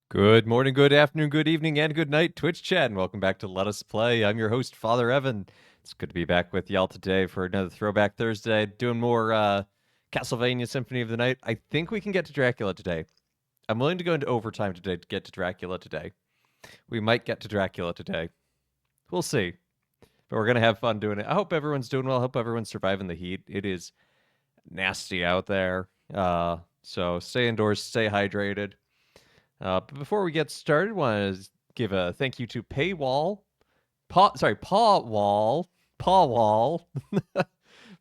Good morning, good afternoon, good evening, and good night, Twitch chat, and welcome back to Let Us Play. I'm your host, Father Evan. It's good to be back with y'all today for another Throwback Thursday, doing more Castlevania Symphony of the Night. I think we can get to Dracula today. I'm willing to go into overtime today to get to Dracula today. We might get to Dracula today. We'll see. But we're going to have fun doing it. I hope everyone's doing well. I hope everyone's surviving the heat. It is nasty out there. So stay indoors, stay hydrated. But before we get started, I want to give a thank you to Paywall, Paw Wall,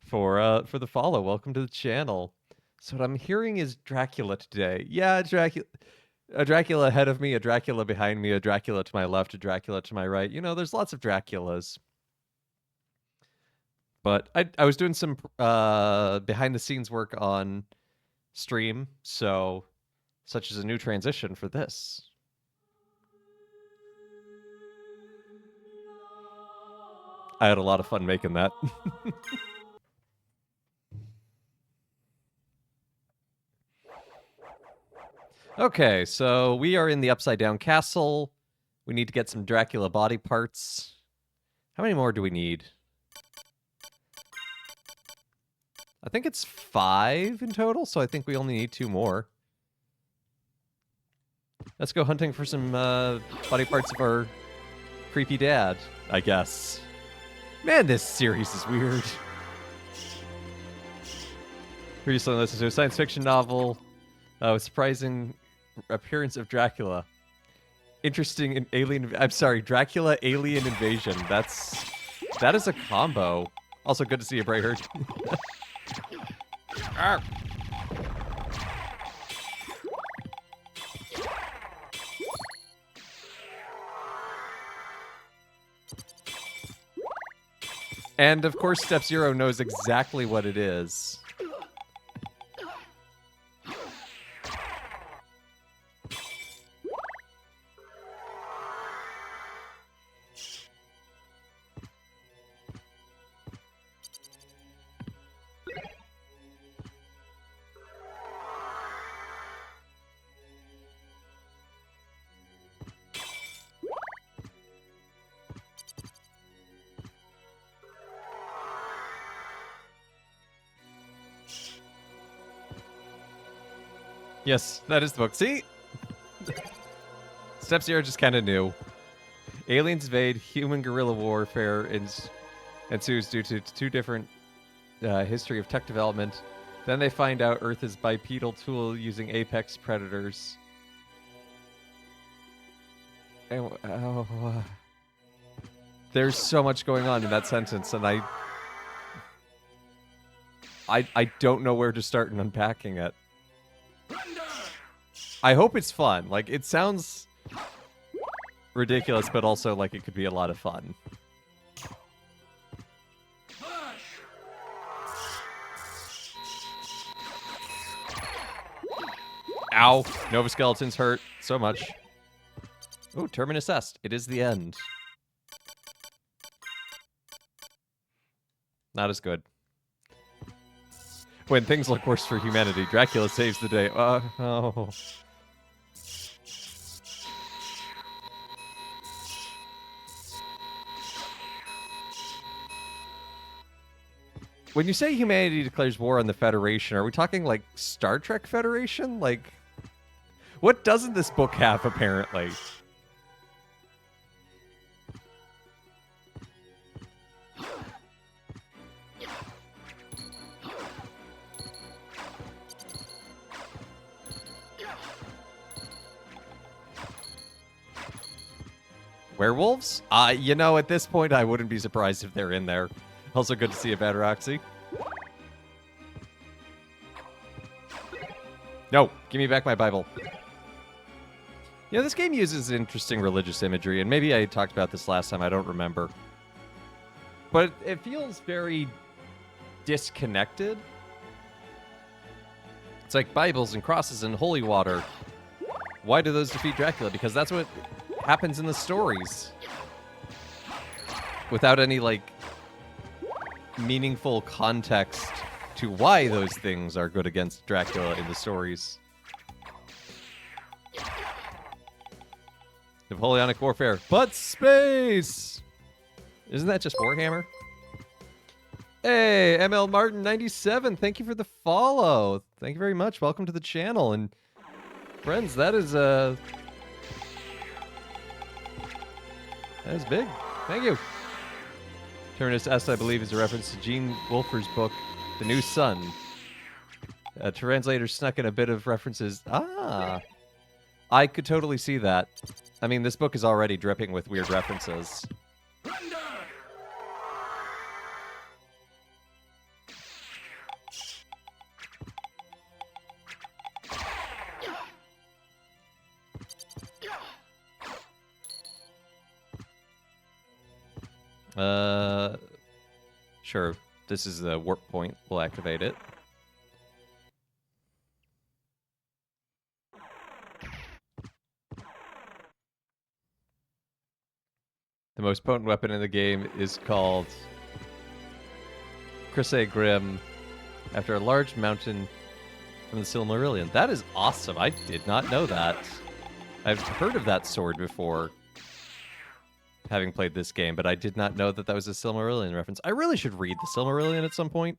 for the follow. Welcome to the channel. So what I'm hearing is Dracula today. Yeah, Dracula. A Dracula ahead of me, a Dracula behind me, a Dracula to my left, a Dracula to my right. You know, there's lots of Draculas. But I was doing some behind the scenes work on stream, so such as a new transition for this. I had a lot of fun making that. Okay, so we are in the Upside Down Castle. We need to get some Dracula body parts. How many more do we need? I think it's 5 in total, so I think we only need 2 more. Let's go hunting for some body parts of our creepy dad, I guess. Man, this series is weird. Recently listened to a science fiction novel with surprising appearance of Dracula. Interesting in alien... I'm sorry, Dracula Alien Invasion. That is a combo. Also good to see you, Brayherd. Arr. And of course, Step Zero knows exactly what it is. Yes, that is the book. See? Step Zero just kind of knew. Aliens invade, human guerrilla warfare ensues due to 2 different history of tech development. Then they find out Earth is bipedal tool using apex predators. And, there's so much going on in that sentence, and I don't know where to start in unpacking it. I hope it's fun. Like, it sounds ridiculous, but also like it could be a lot of fun. Ow. Nova Skeleton's hurt so much. Ooh, Terminus Est. It is the end. Not as good. When things look worse for humanity, Dracula saves the day. Oh. When you say humanity declares war on the Federation, are we talking like Star Trek Federation? Like, what doesn't this book have, apparently? Werewolves? You know, at this point, I wouldn't be surprised if they're in there. Also good to see you, Batteroxy. No, give me back my Bible. You know, this game uses interesting religious imagery, and maybe I talked about this last time, I don't remember. But it feels very disconnected. It's like Bibles and crosses and holy water. Why do those defeat Dracula? Because that's what happens in the stories. Without any, like, meaningful context to why those things are good against Dracula in the stories. Napoleonic Warfare, but space! Isn't that just Warhammer? Hey, ML Martin 97, thank you for the follow. Thank you very much. Welcome to the channel. And friends, that is big. Thank you. Terminus S, I believe, is a reference to Gene Wolfer's book, The New Sun. Translators snuck in a bit of references. Ah, I could totally see that. I mean, this book is already dripping with weird references. Sure. This is the warp point. We'll activate it. The most potent weapon in the game is called Crusade Grim, after a large mountain from the Silmarillion. That is awesome. I did not know that. I've heard of that sword before, having played this game, but I did not know that that was a Silmarillion reference. I really should read the Silmarillion at some point.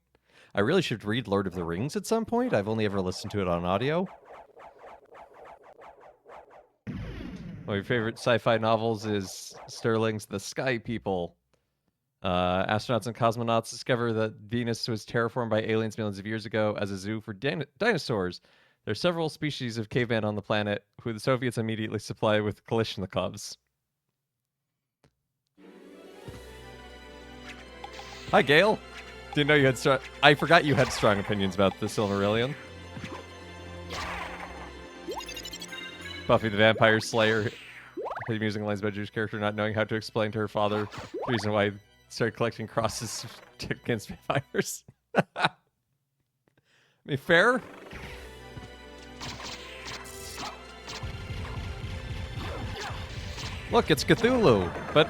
I really should read Lord of the Rings at some point. I've only ever listened to it on audio. One of your favorite sci-fi novels is Sterling's The Sky People. Astronauts and cosmonauts discover that Venus was terraformed by aliens millions of years ago as a zoo for dinosaurs. There are several species of caveman on the planet, who the Soviets immediately supply with Kalashnikovs. Hi, Gail. Didn't know you had I forgot you had strong opinions about the Silmarillion. Buffy the Vampire Slayer, amusing lines about Jewish character not knowing how to explain to her father the reason why he started collecting crosses against vampires. I mean, fair? Look, it's Cthulhu, but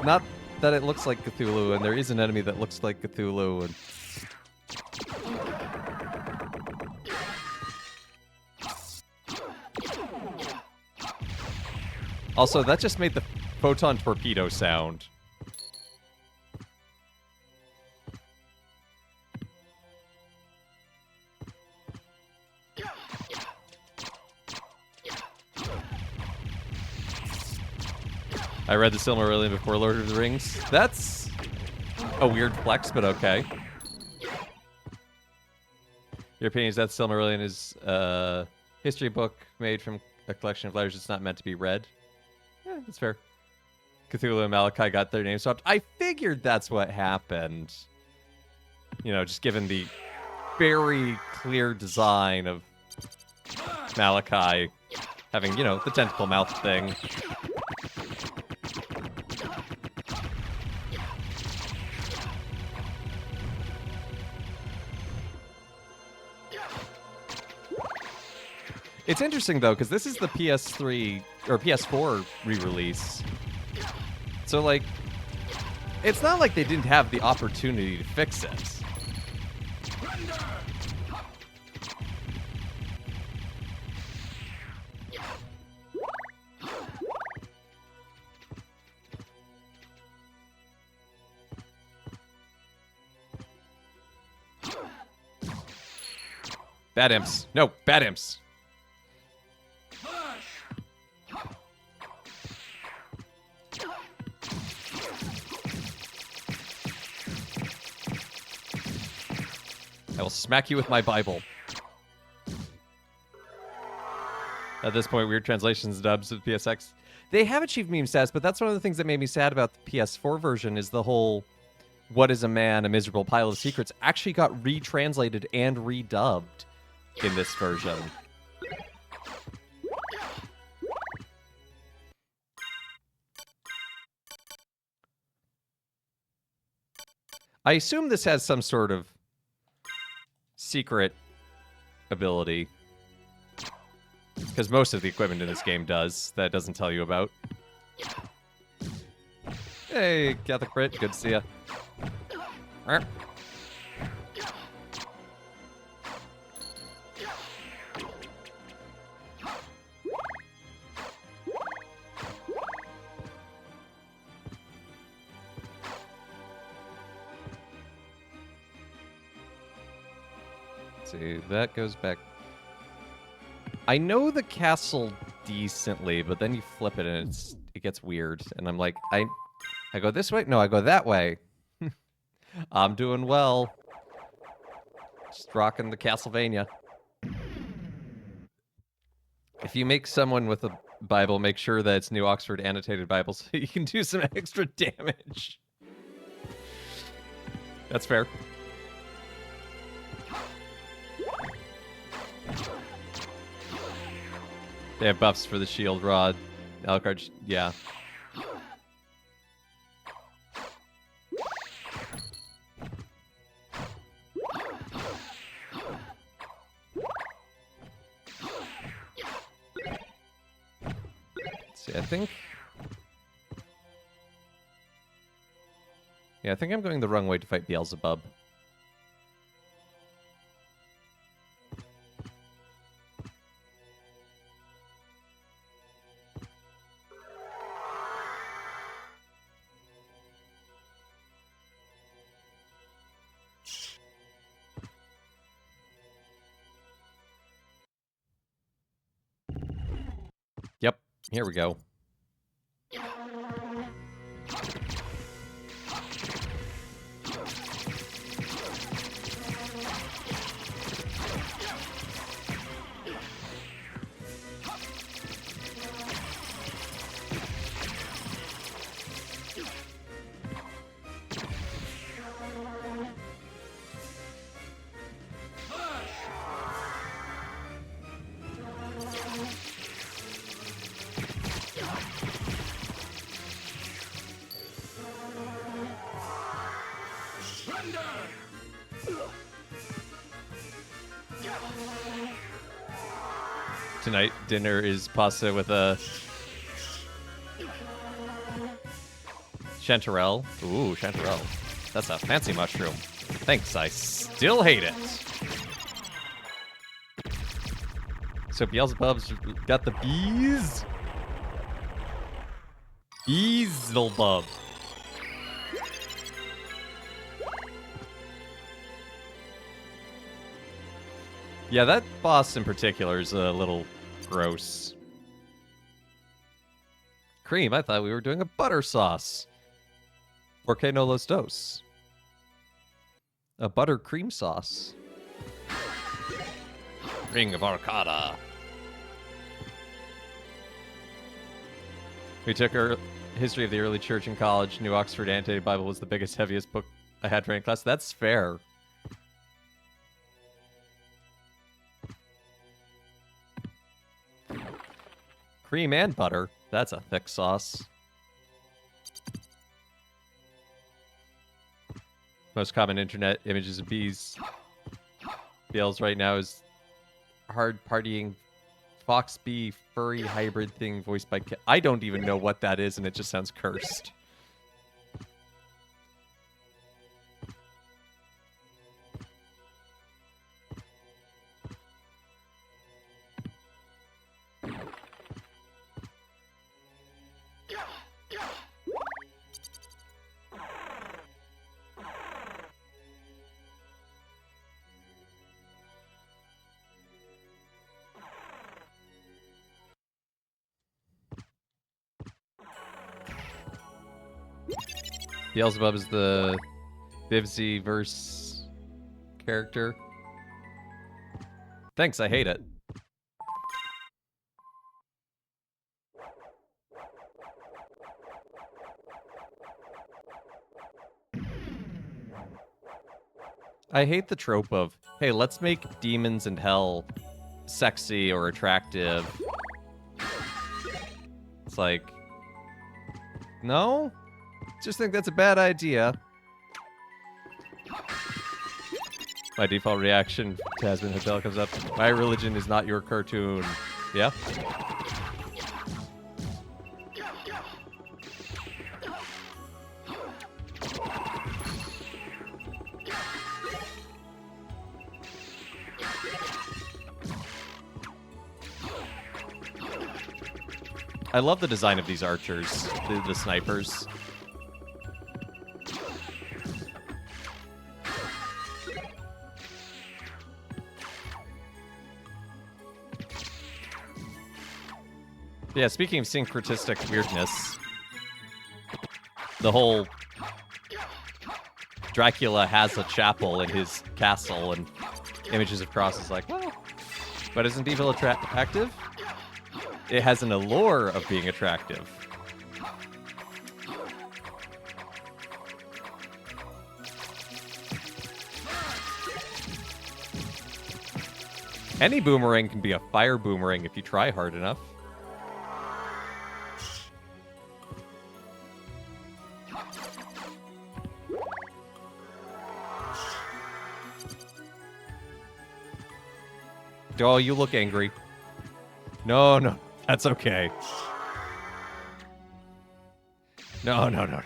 not that it looks like Cthulhu, and there is an enemy that looks like Cthulhu. And also, that just made the photon torpedo sound. I read the Silmarillion before Lord of the Rings. That's a weird flex, but okay. Your opinion is that Silmarillion is a history book made from a collection of letters that's not meant to be read? Yeah, that's fair. Cthulhu and Malachi got their names swapped. I figured that's what happened. You know, just given the very clear design of Malachi having, you know, the tentacle mouth thing. It's interesting, though, because this is the PS3 or PS4 re-release. So, like, it's not like they didn't have the opportunity to fix it. Bad imps. No, bad imps. I will smack you with my Bible. At this point, weird translations dubs of PSX. They have achieved meme status, but that's one of the things that made me sad about the PS4 version is the whole "What is a man? A miserable pile of secrets" actually got retranslated and redubbed in this version. I assume this has some sort of secret ability, because most of the equipment in this game does. That doesn't tell you about. Hey, Catholic Brit, good to see ya. see, that goes back. I know the castle decently, but then you flip it and it gets weird. And I'm like, I go this way? No, I go that way. I'm doing well. Just rocking the Castlevania. If you make someone with a Bible, make sure that it's New Oxford Annotated Bible so you can do some extra damage. That's fair. They have buffs for the shield rod. Alucard, yeah. See, I think... Yeah, I think I'm going the wrong way to fight Beelzebub. Yep, here we go. Tonight, dinner is pasta with a chanterelle. Ooh, chanterelle. That's a fancy mushroom. Thanks, I still hate it. So Beelzebub's got the bees. Beelzebub. Yeah, that boss in particular is a little gross. Cream, I thought we were doing a butter sauce. Porque no los dos? A butter cream sauce. Ring of Arcada. We took our history of the early church in college. New Oxford Annotated Bible was the biggest, heaviest book I had for any class. That's fair. Cream and butter. That's a thick sauce. Most common internet images of bees. Beels right now is hard partying fox bee furry hybrid thing voiced by I don't even know what that is, and it just sounds cursed. Beelzebub is the Bivsy-verse character. Thanks, I hate it. I hate the trope of, hey, let's make demons and hell sexy or attractive. It's like, no? Just think that's a bad idea. My default reaction to Tasman Hotel comes up. My religion is not your cartoon. Yeah? I love the design of these archers, the snipers. Yeah, speaking of syncretistic weirdness, the whole Dracula has a chapel in his castle, and images of crosses like, well, but isn't evil attractive? It has an allure of being attractive. Any boomerang can be a fire boomerang if you try hard enough. Oh, you look angry. No, no, that's okay. No, no, no.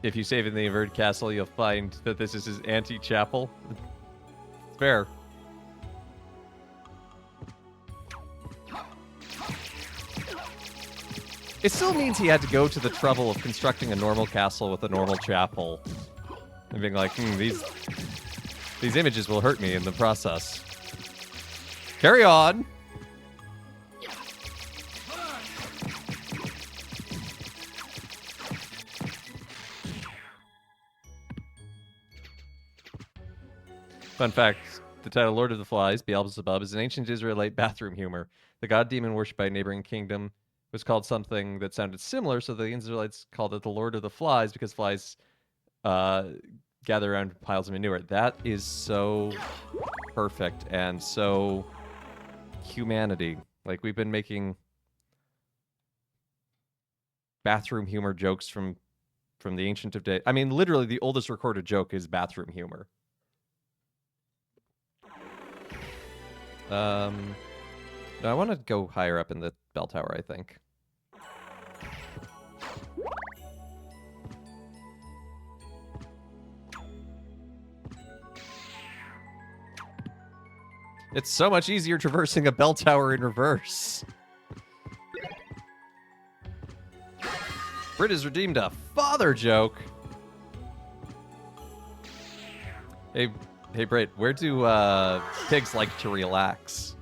If you save in the inverted castle, you'll find that this is his anti-chapel. It's fair. It still means he had to go to the trouble of constructing a normal castle with a normal chapel. And being like, these images will hurt me in the process. Carry on! Fun fact, the title Lord of the Flies, Beelzebub, is an ancient Israelite bathroom humor. The god demon worshipped by a neighboring kingdom was called something that sounded similar, so the Israelites called it the Lord of the Flies because flies gather around piles of manure. That is so perfect and so humanity. Like, we've been making bathroom humor jokes from the ancient of days. I mean, literally, the oldest recorded joke is bathroom humor. No, I want to go higher up in the bell tower, I think. It's so much easier traversing a bell tower in reverse. Brit has redeemed a father joke. Hey, Brit, where do pigs like to relax?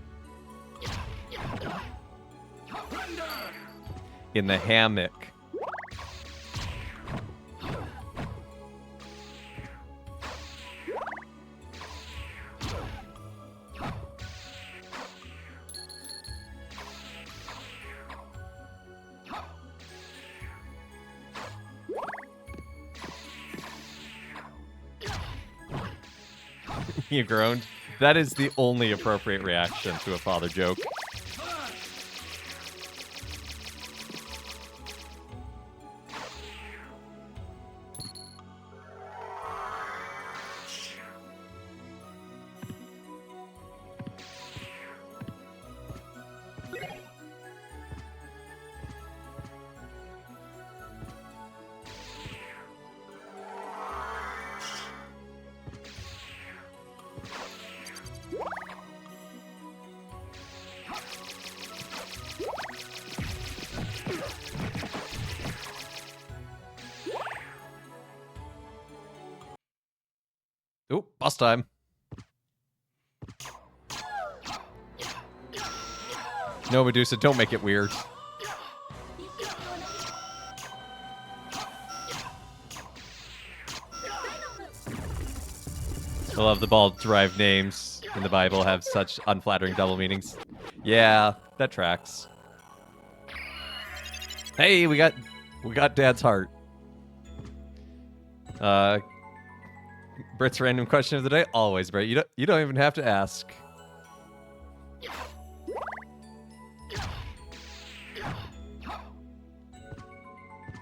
In the hammock. You groaned. That is the only appropriate reaction to a father joke. Oh, boss time. No, Medusa, don't make it weird. I love the ball-derived names in the Bible have such unflattering double meanings. Yeah, that tracks. Hey, we got Dad's heart. Brit's random question of the day. Always, Brit. You don't even have to ask.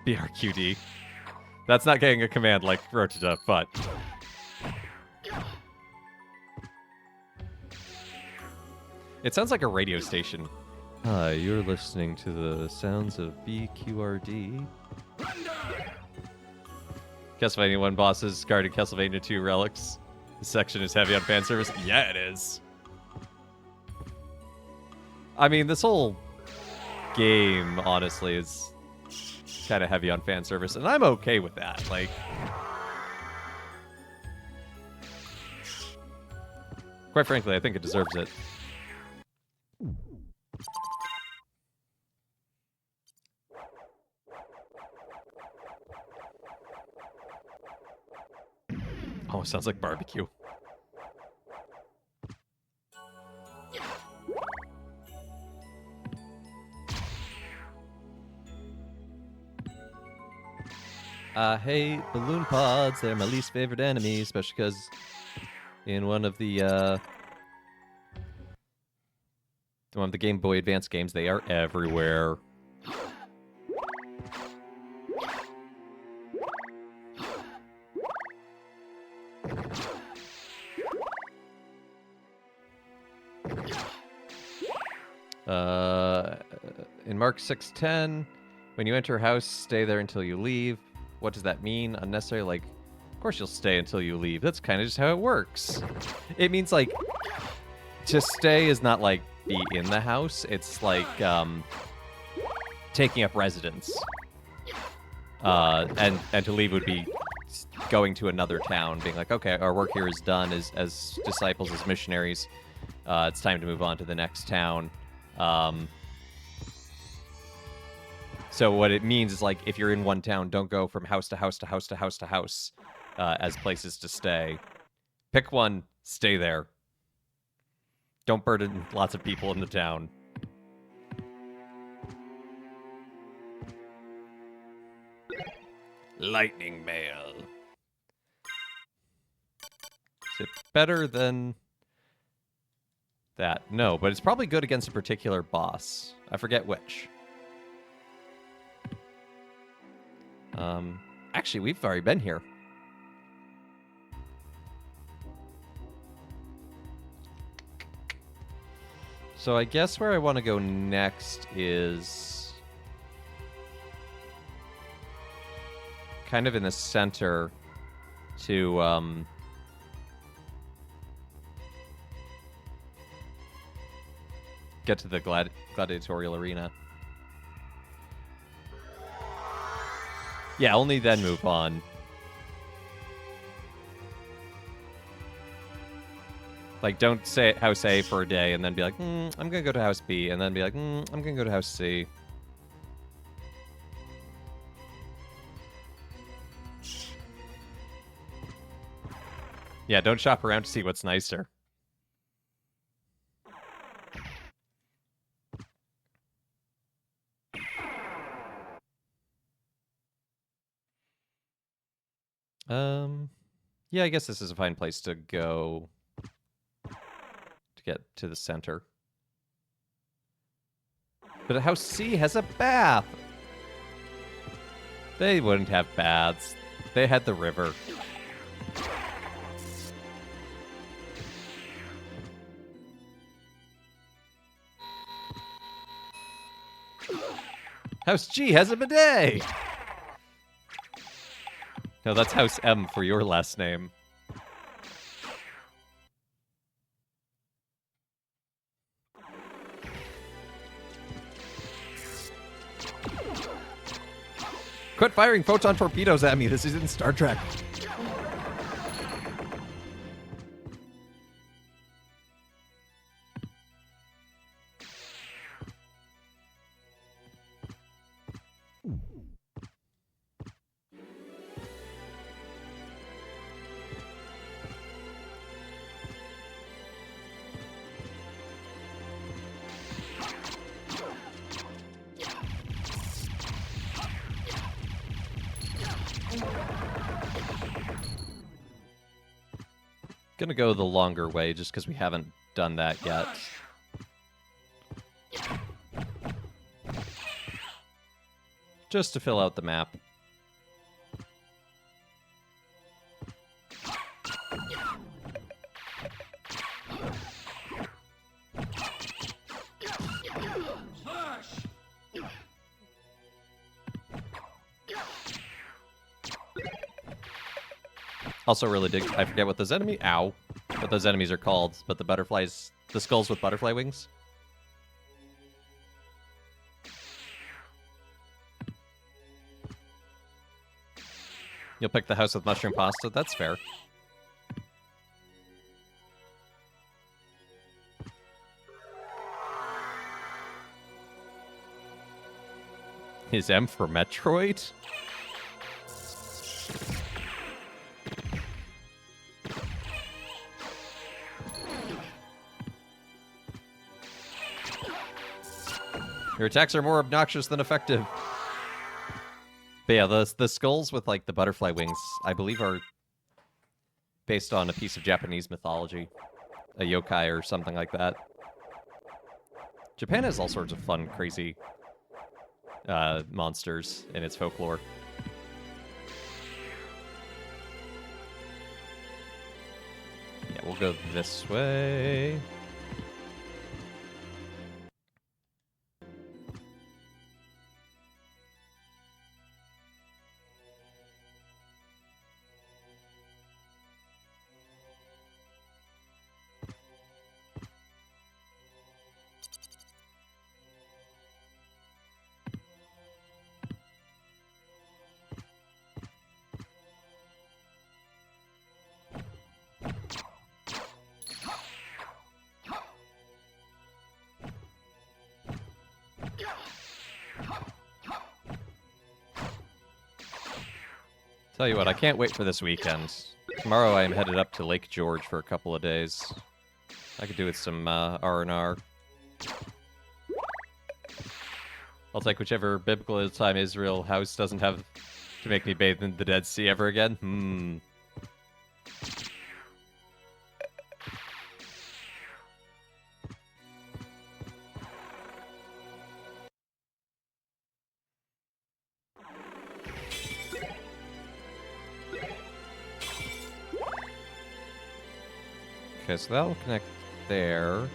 BRQD. That's not getting a command like Rotata, but it sounds like a radio station. Hi, you're listening to the sounds of BQRD. Castlevania 1 bosses guarded Castlevania 2 relics. This section is heavy on fan service. Yeah, it is. I mean, this whole game, honestly, is kind of heavy on fan service, and I'm okay with that. Like, Quite frankly, I think it deserves it. Oh, sounds like barbecue. I hate balloon pods. They're my least favorite enemy, especially because in one of the Game Boy Advance games, they are everywhere. In Mark 6:10, when you enter a house, stay there until you leave. What does that mean? Unnecessary? Like, of course you'll stay until you leave. That's kind of just how it works. It means, like, to stay is not, like, be in the house. It's, like, taking up residence. And to leave would be going to another town, being like, okay, our work here is done as disciples, as missionaries. It's time to move on to the next town. So what it means is, like, if you're in one town, don't go from house to house to house to house to house as places to stay. Pick one, stay there. Don't burden lots of people in the town. Lightning mail. Is it better than that? No, but it's probably good against a particular boss. I forget which. Actually, we've already been here. So I guess where I want to go next is kind of in the center to get to the gladiatorial arena. Yeah, only then move on. Like, don't stay at House A for a day and then be like, I'm gonna go to House B, and then be like, I'm gonna go to House C. Yeah, don't shop around to see what's nicer. Yeah, I guess this is a fine place to go to get to the center. But House C has a bath! They wouldn't have baths. They had the river. House G has a bidet! No, that's House M for your last name. Quit firing photon torpedoes at me. This isn't Star Trek. Gonna go the longer way just because we haven't done that yet. Just to fill out the map. Also really dig, I forget what those what those enemies are called, but the butterflies, the skulls with butterfly wings. You'll pick the house with mushroom pasta, that's fair. Is M for Metroid? Your attacks are more obnoxious than effective. But yeah, the skulls with, like, the butterfly wings, I believe are based on a piece of Japanese mythology. A yokai or something like that. Japan has all sorts of fun, crazy monsters in its folklore. Yeah, we'll go this way. Tell you what, I can't wait for this weekend. Tomorrow I am headed up to Lake George for a couple of days. I could do with some R&R. I'll take whichever biblical time Israel house doesn't have to make me bathe in the Dead Sea ever again. Okay, so that'll connect there.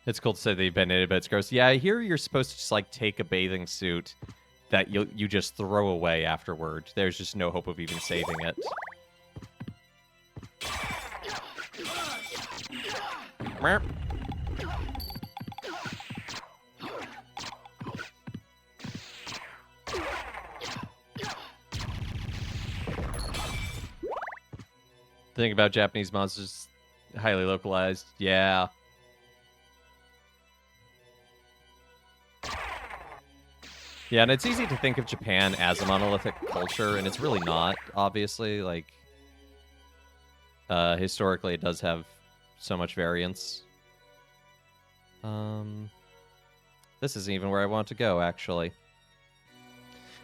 It's cool to say that you've been in it, but it's gross. Yeah, I hear you're supposed to just, like, take a bathing suit that you just throw away afterward. There's just no hope of even saving it. Merp. The thing about Japanese monsters, highly localized. Yeah. Yeah, and it's easy to think of Japan as a monolithic culture, and it's really not, obviously. Like, historically, it does have so much variance. This isn't even where I want to go, actually.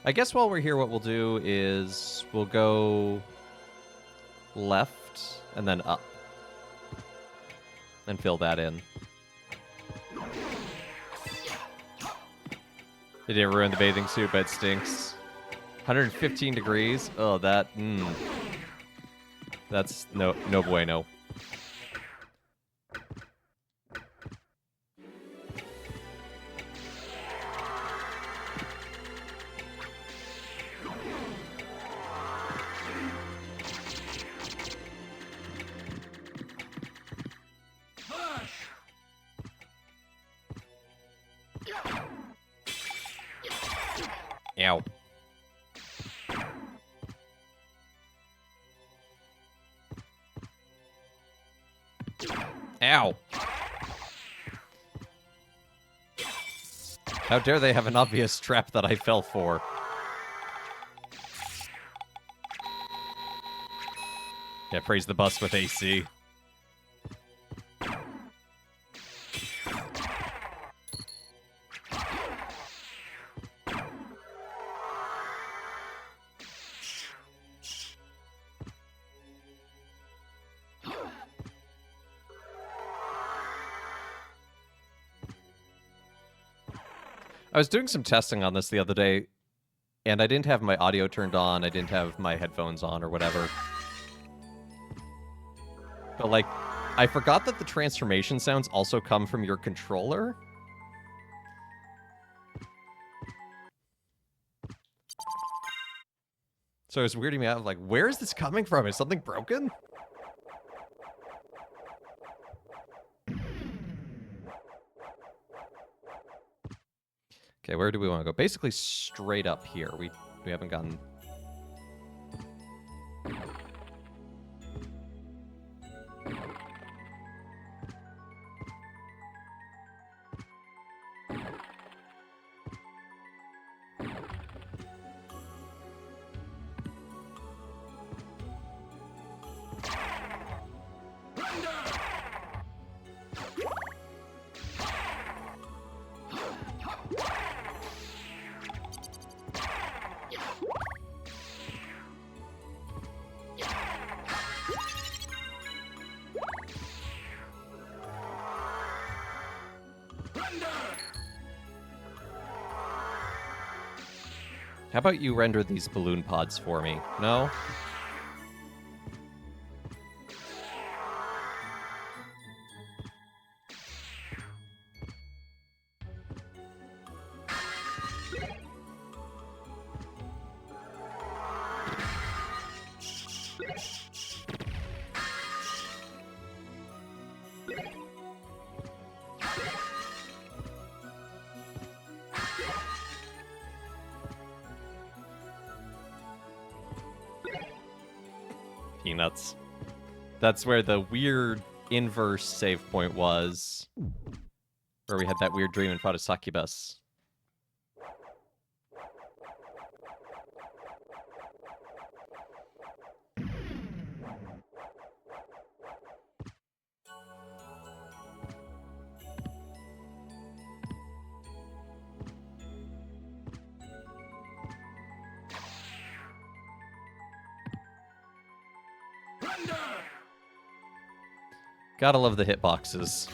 I guess while we're here, what we'll do is we'll go left and then up and fill that in. It didn't ruin the bathing suit, but it stinks. 115 degrees. Oh, that's no bueno. Ow. Ow. How dare they have an obvious trap that I fell for? Yeah, praise the bus with AC. I was doing some testing on this the other day, and I didn't have my audio turned on, I didn't have my headphones on or whatever. But, like, I forgot that the transformation sounds also come from your controller. So it was weirding me out, like, where is this coming from? Is something broken? Okay, where do we want to go? Basically straight up here. We haven't gotten... How about you render these balloon pods for me? No? Peanuts. That's where the weird inverse save point was. Where we had that weird dream and fought a succubus. Gotta love the hitboxes.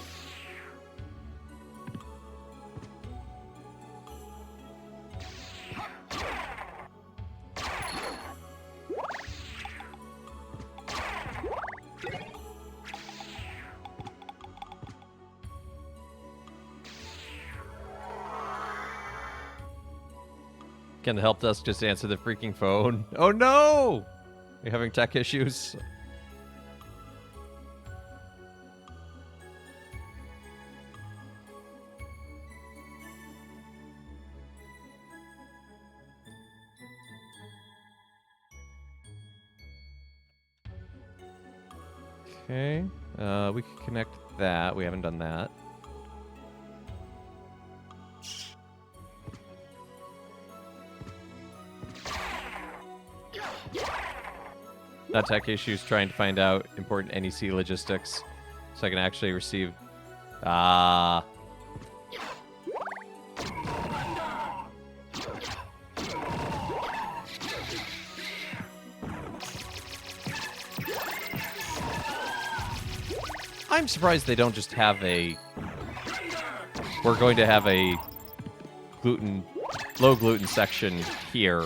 Can the help desk just answer the freaking phone? Oh no! Are you having tech issues? Okay. We could connect that. We haven't done that. That tech issue is trying to find out important NEC logistics so I can actually receive... Ah. I'm surprised they don't just have a... We're going to have a low gluten section here.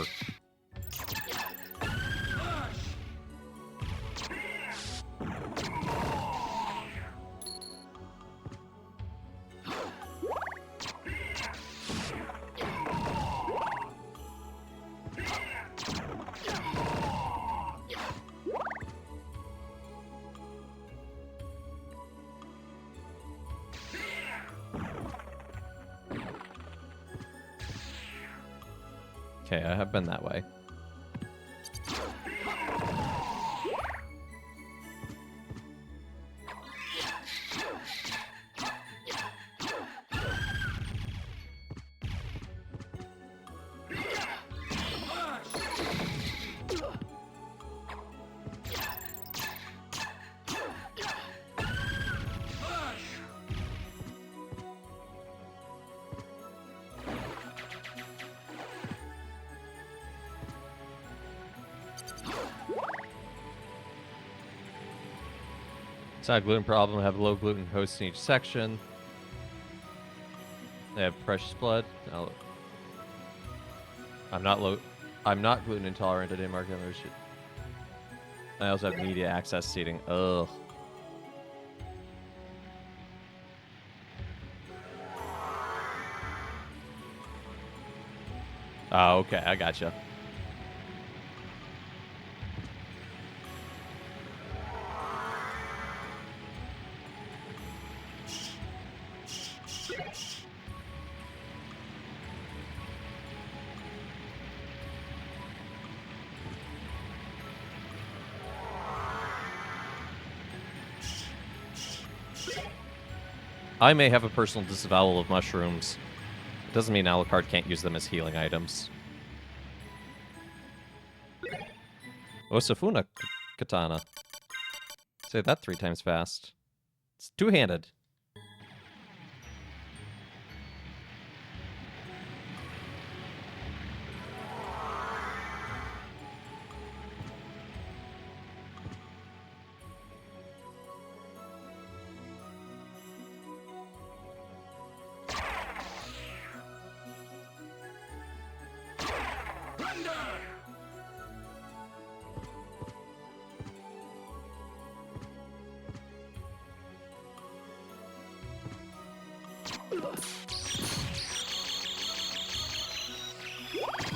Okay, I have been that way. It's not a gluten problem. I have low gluten hosts in each section. They have precious blood. No. I'm not gluten intolerant. I didn't mark on their shit. I also have media access seating. Ugh. Oh, okay. I gotcha. I may have a personal disavowal of mushrooms. It doesn't mean Alucard can't use them as healing items. Osafuna katana. Say that 3 times fast. It's two-handed.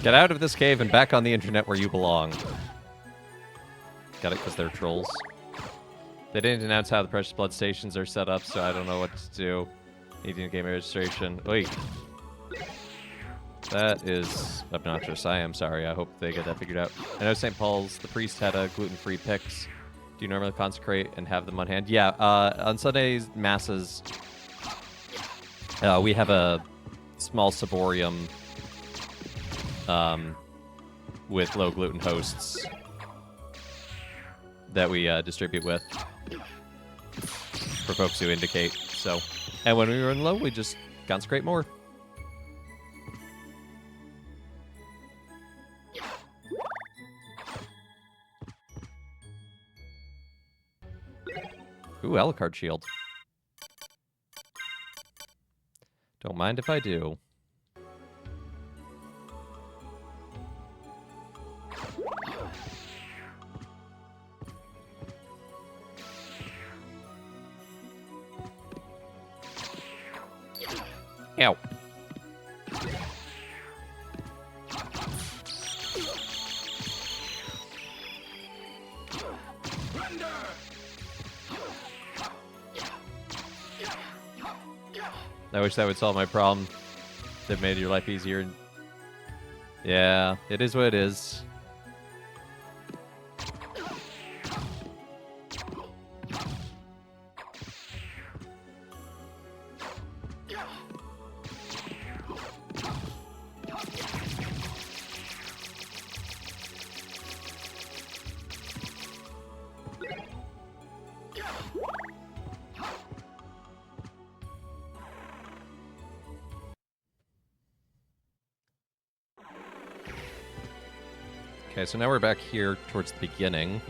Get out of this cave and back on the internet where you belong. Got it, because they're trolls. They didn't announce how the Precious Blood stations are set up, so I don't know what to do. Needing game registration. Wait. That is obnoxious. I am sorry. I hope they get that figured out. I know St. Paul's, the priest, had a gluten-free picks. Do you normally consecrate and have them on hand? Yeah, on Sundays, Masses, we have a small ciborium with low-gluten hosts that we distribute with for folks who indicate. So, and when we run low, we just consecrate more. Ooh, Alucard shield. Don't mind if I do. Ow. I wish that would solve my problem. That made your life easier. Yeah, it is what it is. Okay, so now we're back here towards the beginning.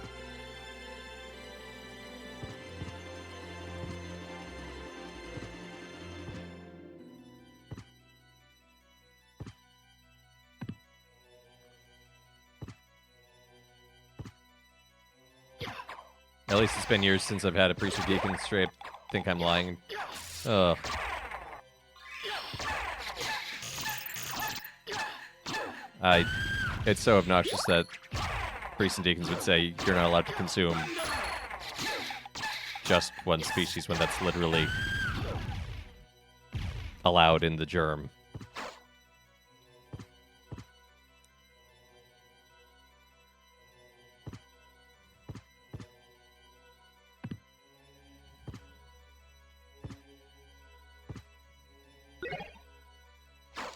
At least it's been years since I've had a priest or deacon straight. Think I'm lying. Ugh. It's so obnoxious that priests and deacons would say you're not allowed to consume just one species when that's literally allowed in the germ.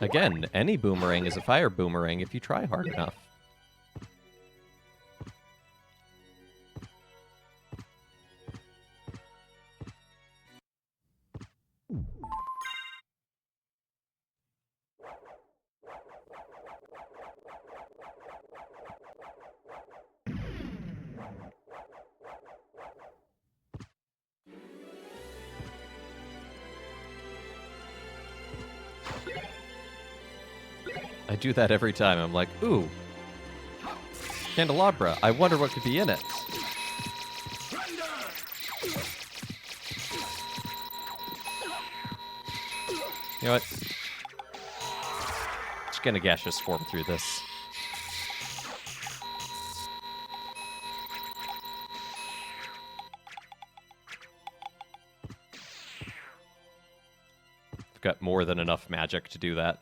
Again, any boomerang is a fire boomerang if you try hard enough. I do that every time. I'm like, ooh, candelabra. I wonder what could be in it. You know what? Just gonna gaseous form through this. I've got more than enough magic to do that.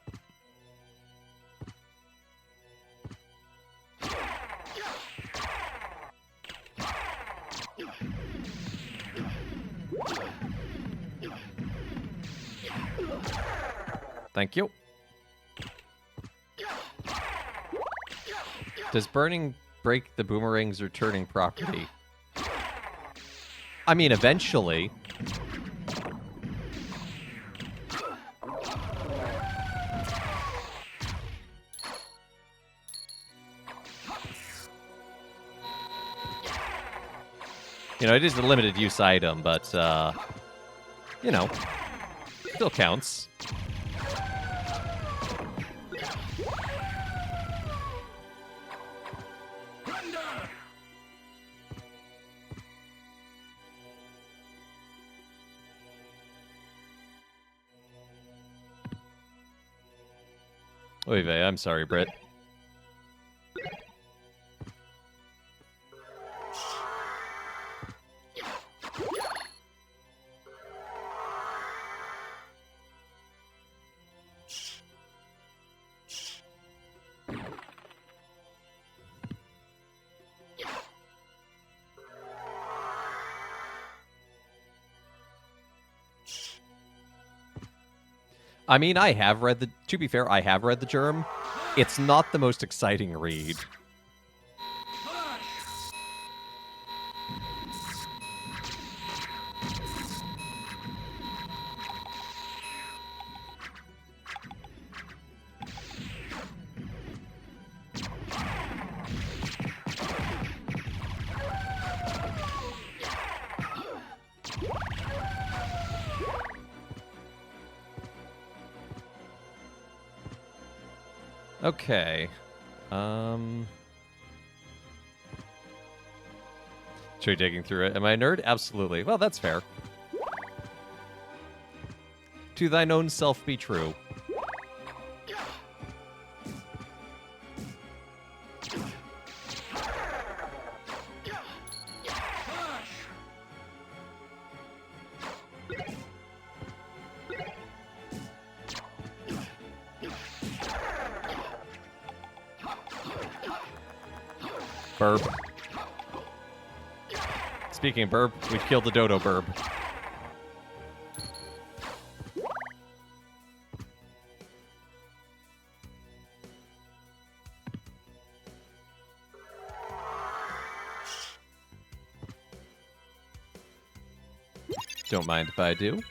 Thank you. Does burning break the boomerang's returning property? I mean, eventually. You know, it is a limited use item, but, you know, still counts. Oy vey, I'm sorry, Britt. I mean, to be fair, I have read the Germ. It's not the most exciting read. Okay. Should we digging through it? Am I a nerd? Absolutely. Well, that's fair. To thine own self be true. Burb. Speaking of burb, we've killed the dodo burb. Don't mind if I do.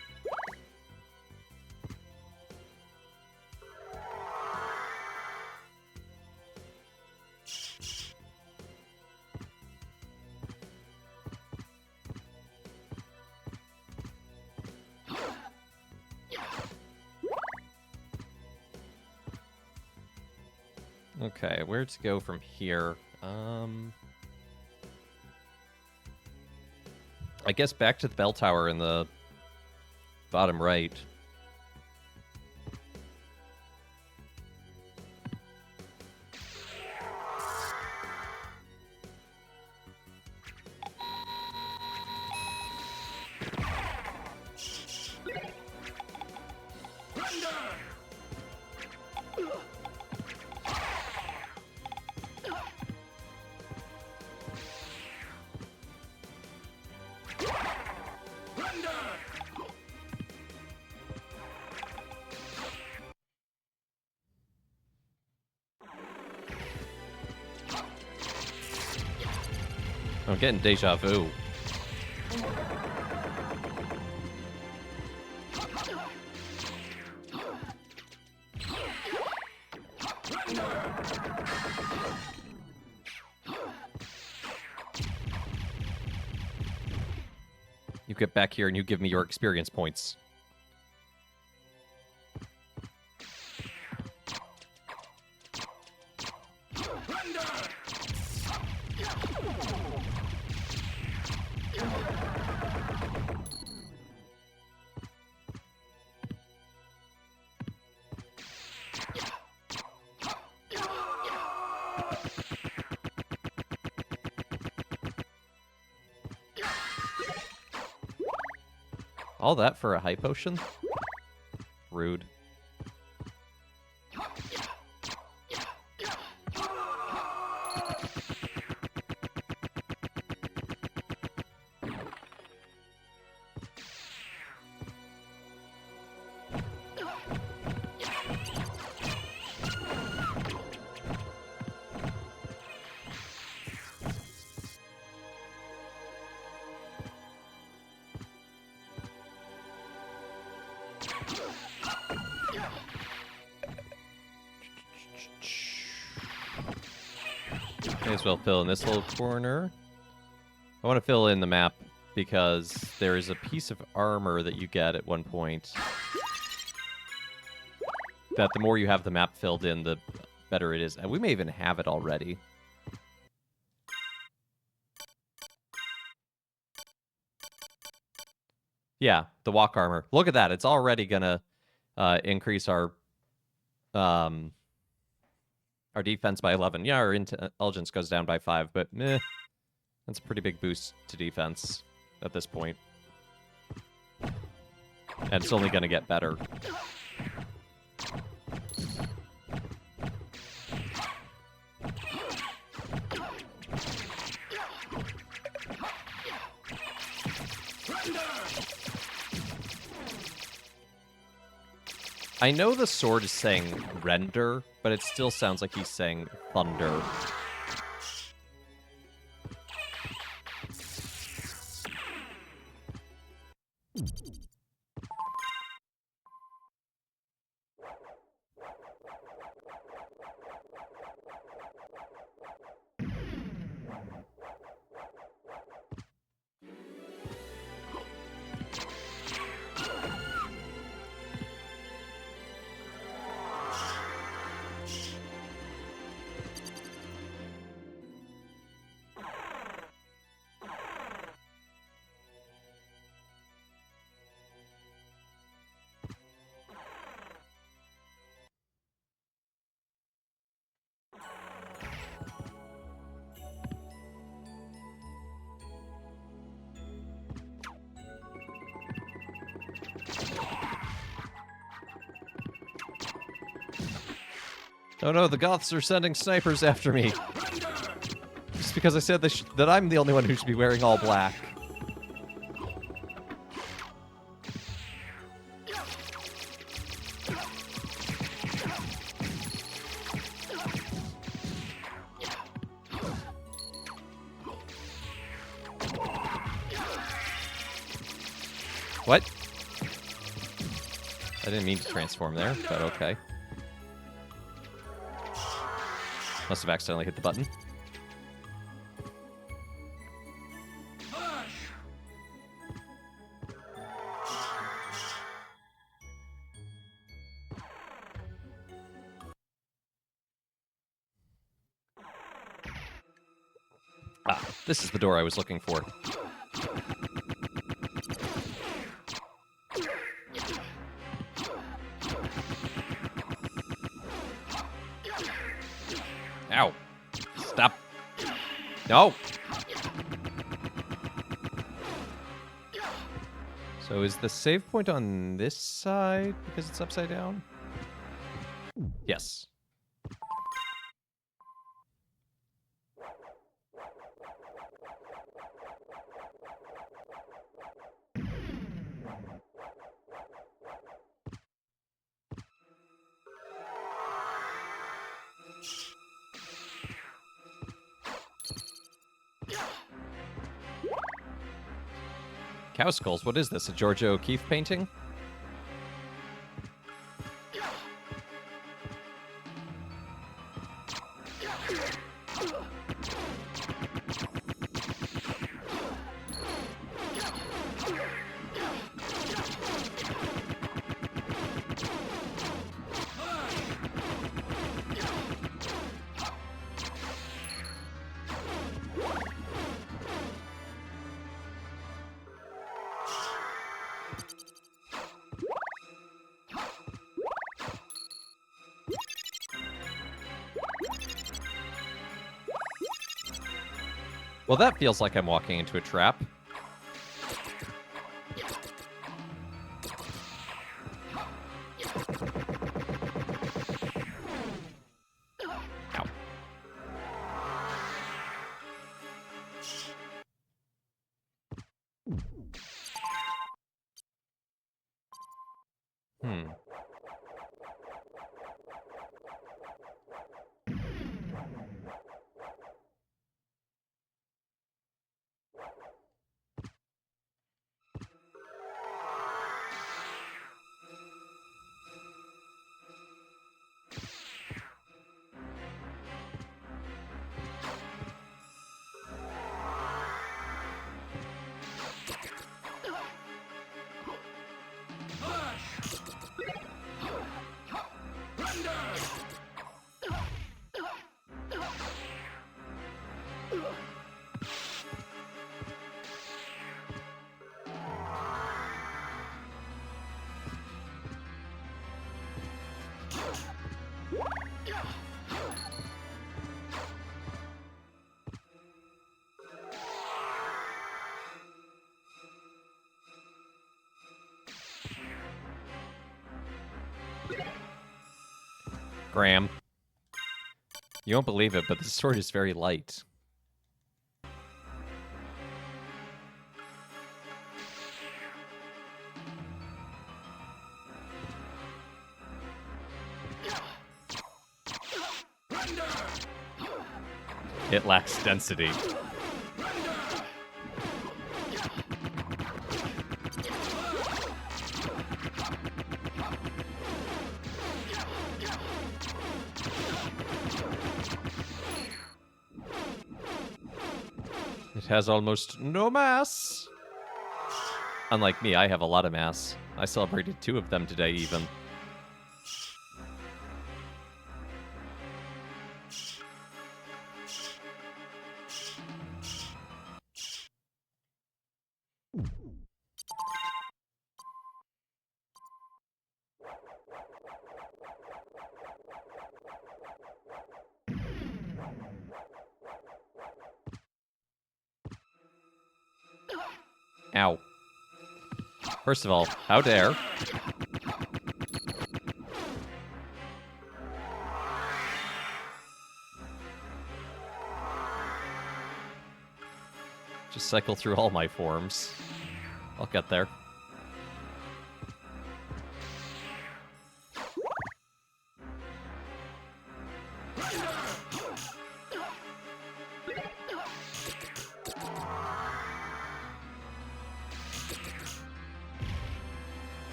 Okay, where to go from here? I guess back to the bell tower in the bottom right. I'm getting deja vu. You get back here and you give me your experience points. All that for a high potion? Rude. May as well fill in this little corner. I want to fill in the map because there is a piece of armor that you get at one point that the more you have the map filled in, the better it is. And we may even have it already. Yeah, the walk armor. Look at that. It's already going to increase our Our defense by 11. Yeah, our intelligence goes down by 5, but meh. That's a pretty big boost to defense at this point. And it's only going to get better. I know the sword is saying render, but it still sounds like he's saying thunder. Oh no, the Goths are sending snipers after me. Just because I said that I'm the only one who should be wearing all black. What? I didn't mean to transform there, but okay. Must have accidentally hit the button. Ah, this is the door I was looking for. Ow. Stop. No. So is the save point on this side because it's upside down? Yes. Cow skulls, what is this? A Georgia O'Keeffe painting? Well, that feels like I'm walking into a trap. Ow. Hmm. Cram. You won't believe it, but this sword is very light. It lacks density. It has almost no mass. Unlike me, I have a lot of mass. I celebrated 2 of them today, even. Ow. First of all, how dare. Just cycle through all my forms. I'll get there.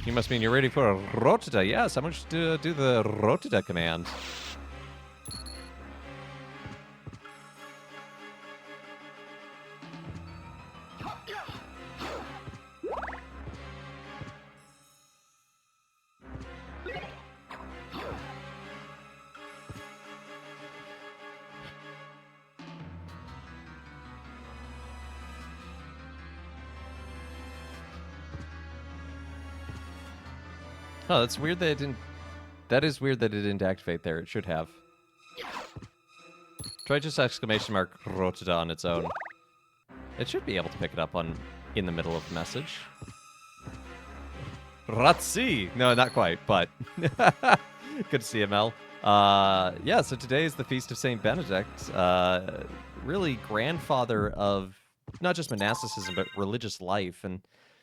You must mean you're ready for a Rotita. Yes, I'm going to do the Rotita command. Oh, that's weird that it didn't... That is weird that it didn't activate there. It should have. Try just exclamation mark Rotita on its own. It should be able to pick it up on in the middle of the message. Ratzi! No, not quite, but... Good to see you, Mel. Yeah, so today is the Feast of St. Benedict. Really grandfather of not just monasticism, but religious life. And,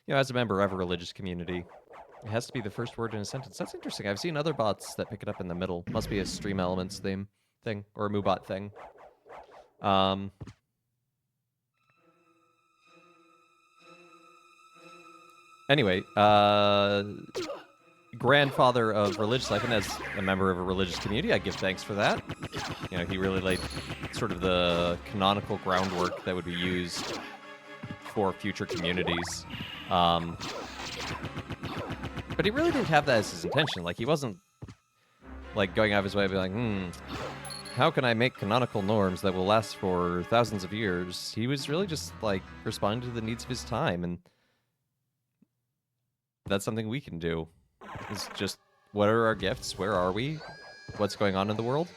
you know, as a member of a religious community, it has to be the first word in a sentence. That's interesting. I've seen other bots that pick it up in the middle. Must be a Stream Elements thing, or a MooBot thing. Anyway, grandfather of religious life, and as a member of a religious community, I give thanks for that. You know, he really laid sort of the canonical groundwork that would be used for future communities. But he really didn't have that as his intention. Like, he wasn't, like, going out of his way to be like, how can I make canonical norms that will last for thousands of years? He was really just, like, responding to the needs of his time, and that's something we can do. It's just, what are our gifts? Where are we? What's going on in the world?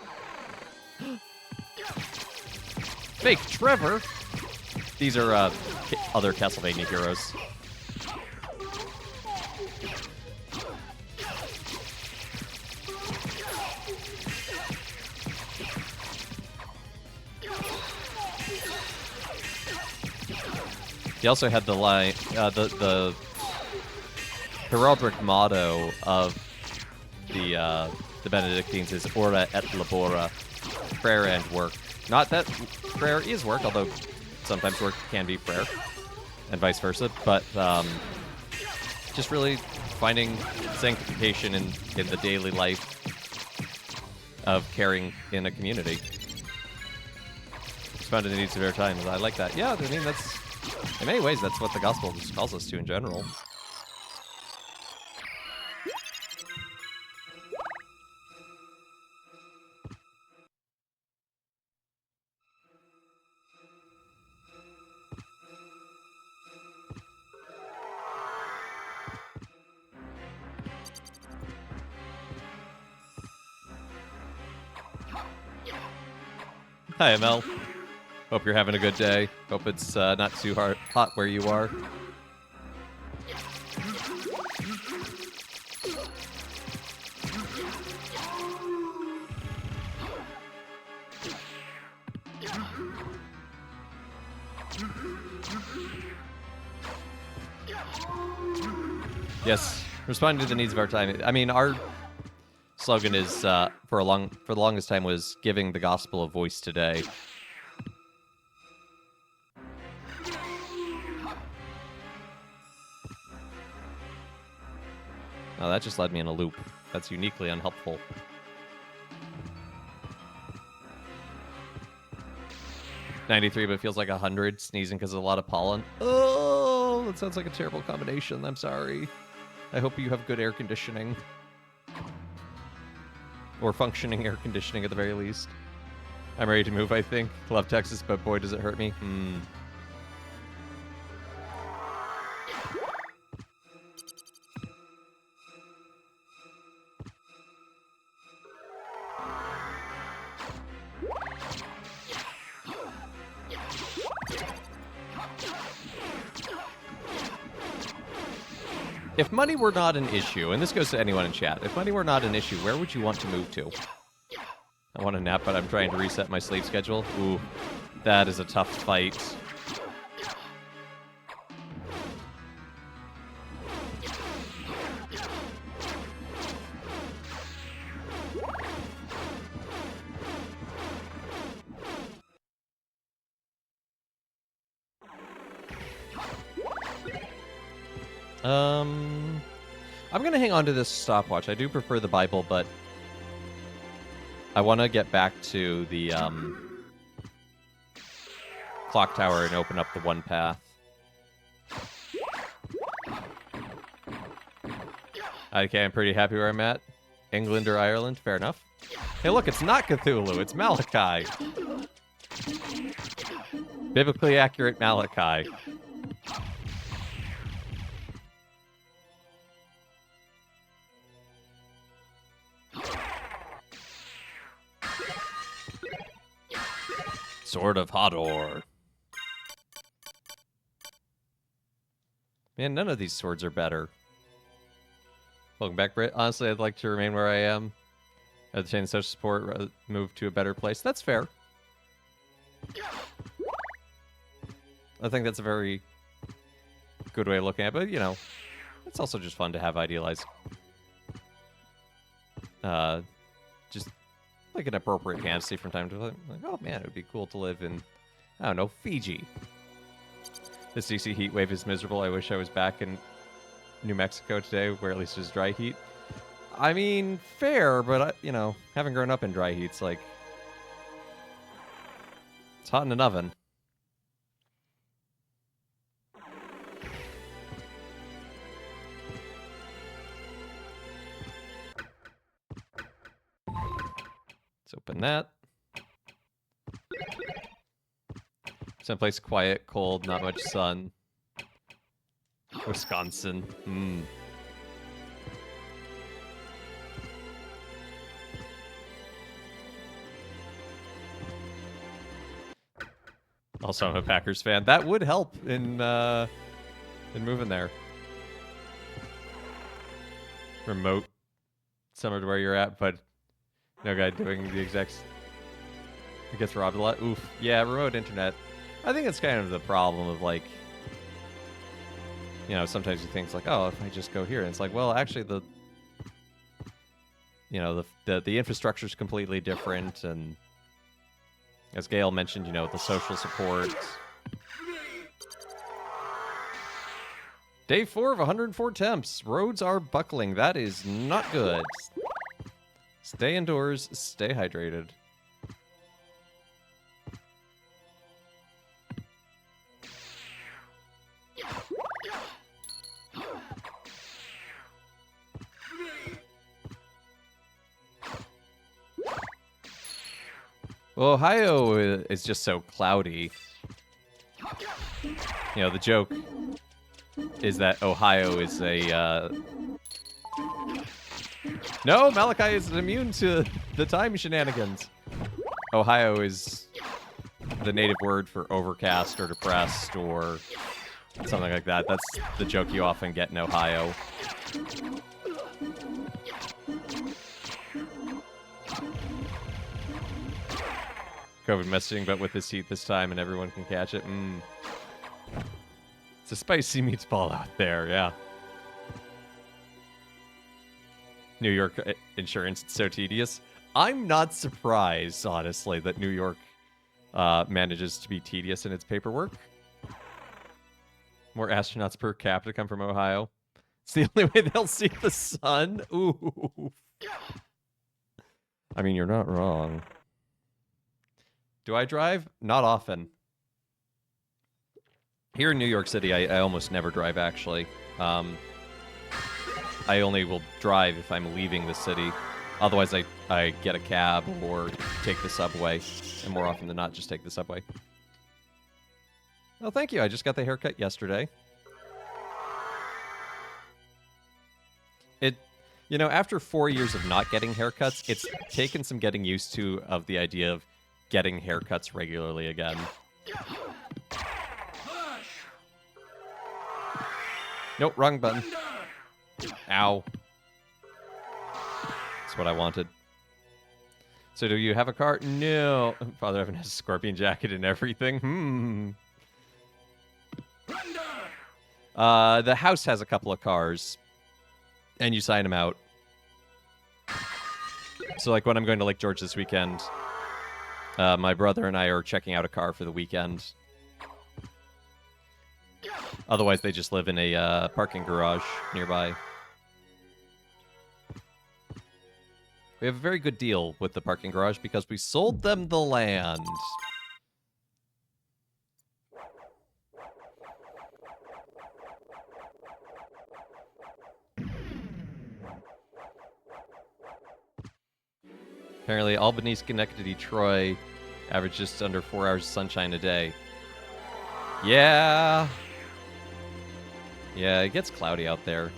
Fake Trevor! These are, other Castlevania heroes. He also had the line, the heraldic motto of the Benedictines is Ora et Labora, prayer and work. Not that prayer is work, although sometimes work can be prayer, and vice versa, but just really finding sanctification in the daily life of caring in a community. Responding to the needs of our times. I like that. Yeah, I mean, that's... In many ways, that's what the gospel just calls us to in general. Hi, ML. Hope you're having a good day. Hope it's not too hot where you are. Yes, responding to the needs of our time. I mean, our slogan is for the longest time was giving the gospel a voice today. Oh, that just led me in a loop. That's uniquely unhelpful. $93, but it feels like 100. Sneezing because of a lot of pollen. Oh, that sounds like a terrible combination. I'm sorry. I hope you have good air conditioning. Or functioning air conditioning at the very least. I'm ready to move, I think. Love Texas, but boy, does it hurt me. If money were not an issue, and this goes to anyone in chat, if money were not an issue, where would you want to move to? I want a nap, but I'm trying to reset my sleep schedule. Ooh, that is a tough fight. I'm gonna hang on to this stopwatch. I do prefer the Bible, but I want to get back to the clock tower and open up the one path. Okay, I'm pretty happy where I'm at. England or Ireland? Fair enough. Hey, look, it's not Cthulhu. It's Malachi. Biblically accurate Malachi. Sword of Hador. Man, none of these swords are better. Welcome back, Britt. Honestly, I'd like to remain where I am. Entertain social support, move to a better place. That's fair. I think that's a very good way of looking at it, but, you know, it's also just fun to have idealized... just... like an appropriate fantasy from time to time. Like, oh man, it would be cool to live in, I don't know, Fiji. This DC heat wave is miserable. I wish I was back in New Mexico today, where at least there's dry heat. I mean, fair, but, you know, having grown up in dry heat's like... it's hot in an oven. Let's open that. Someplace quiet, cold, not much sun. Wisconsin. Also, I'm a Packers fan. That would help in moving there. Remote, similar to where you're at, but no guy doing the execs. It gets robbed a lot. Oof. Yeah, remote internet. I think it's kind of the problem of, like, you know, sometimes you think it's like, oh, if I just go here, and it's like, well, actually the infrastructure is completely different, and as Gail mentioned, you know, the social support. Day 4 of 104 temps. Roads are buckling. That is not good. Stay indoors. Stay hydrated. Well, Ohio is just so cloudy. You know, the joke is that Ohio is a... No, Malachi is immune to the time shenanigans. Ohio is the native word for overcast or depressed or something like that. That's the joke you often get in Ohio. COVID messaging, but with this heat this time, and everyone can catch it. It's a spicy meatball out there, yeah. New York insurance, it's so tedious. I'm not surprised, honestly, that New York manages to be tedious in its paperwork. More astronauts per capita come from Ohio. It's the only way they'll see the sun. Ooh. I mean, you're not wrong. Do I drive? Not often. Here in New York City, I almost never drive, actually. I only will drive if I'm leaving the city. Otherwise, I get a cab or take the subway. And more often than not, just take the subway. Well, thank you. I just got the haircut yesterday. You know, after 4 years of not getting haircuts, it's taken some getting used to of the idea of getting haircuts regularly again. Nope, wrong button. Ow. That's what I wanted. So do you have a car? No. Father Evan has a scorpion jacket and everything. The house has a couple of cars. And you sign them out. So like when I'm going to Lake George this weekend, my brother and I are checking out a car for the weekend. Otherwise, they just live in a parking garage nearby. We have a very good deal with the parking garage because we sold them the land. Apparently, Albany, Schenectady, Troy average just under 4 hours of sunshine a day. Yeah. Yeah, it gets cloudy out there.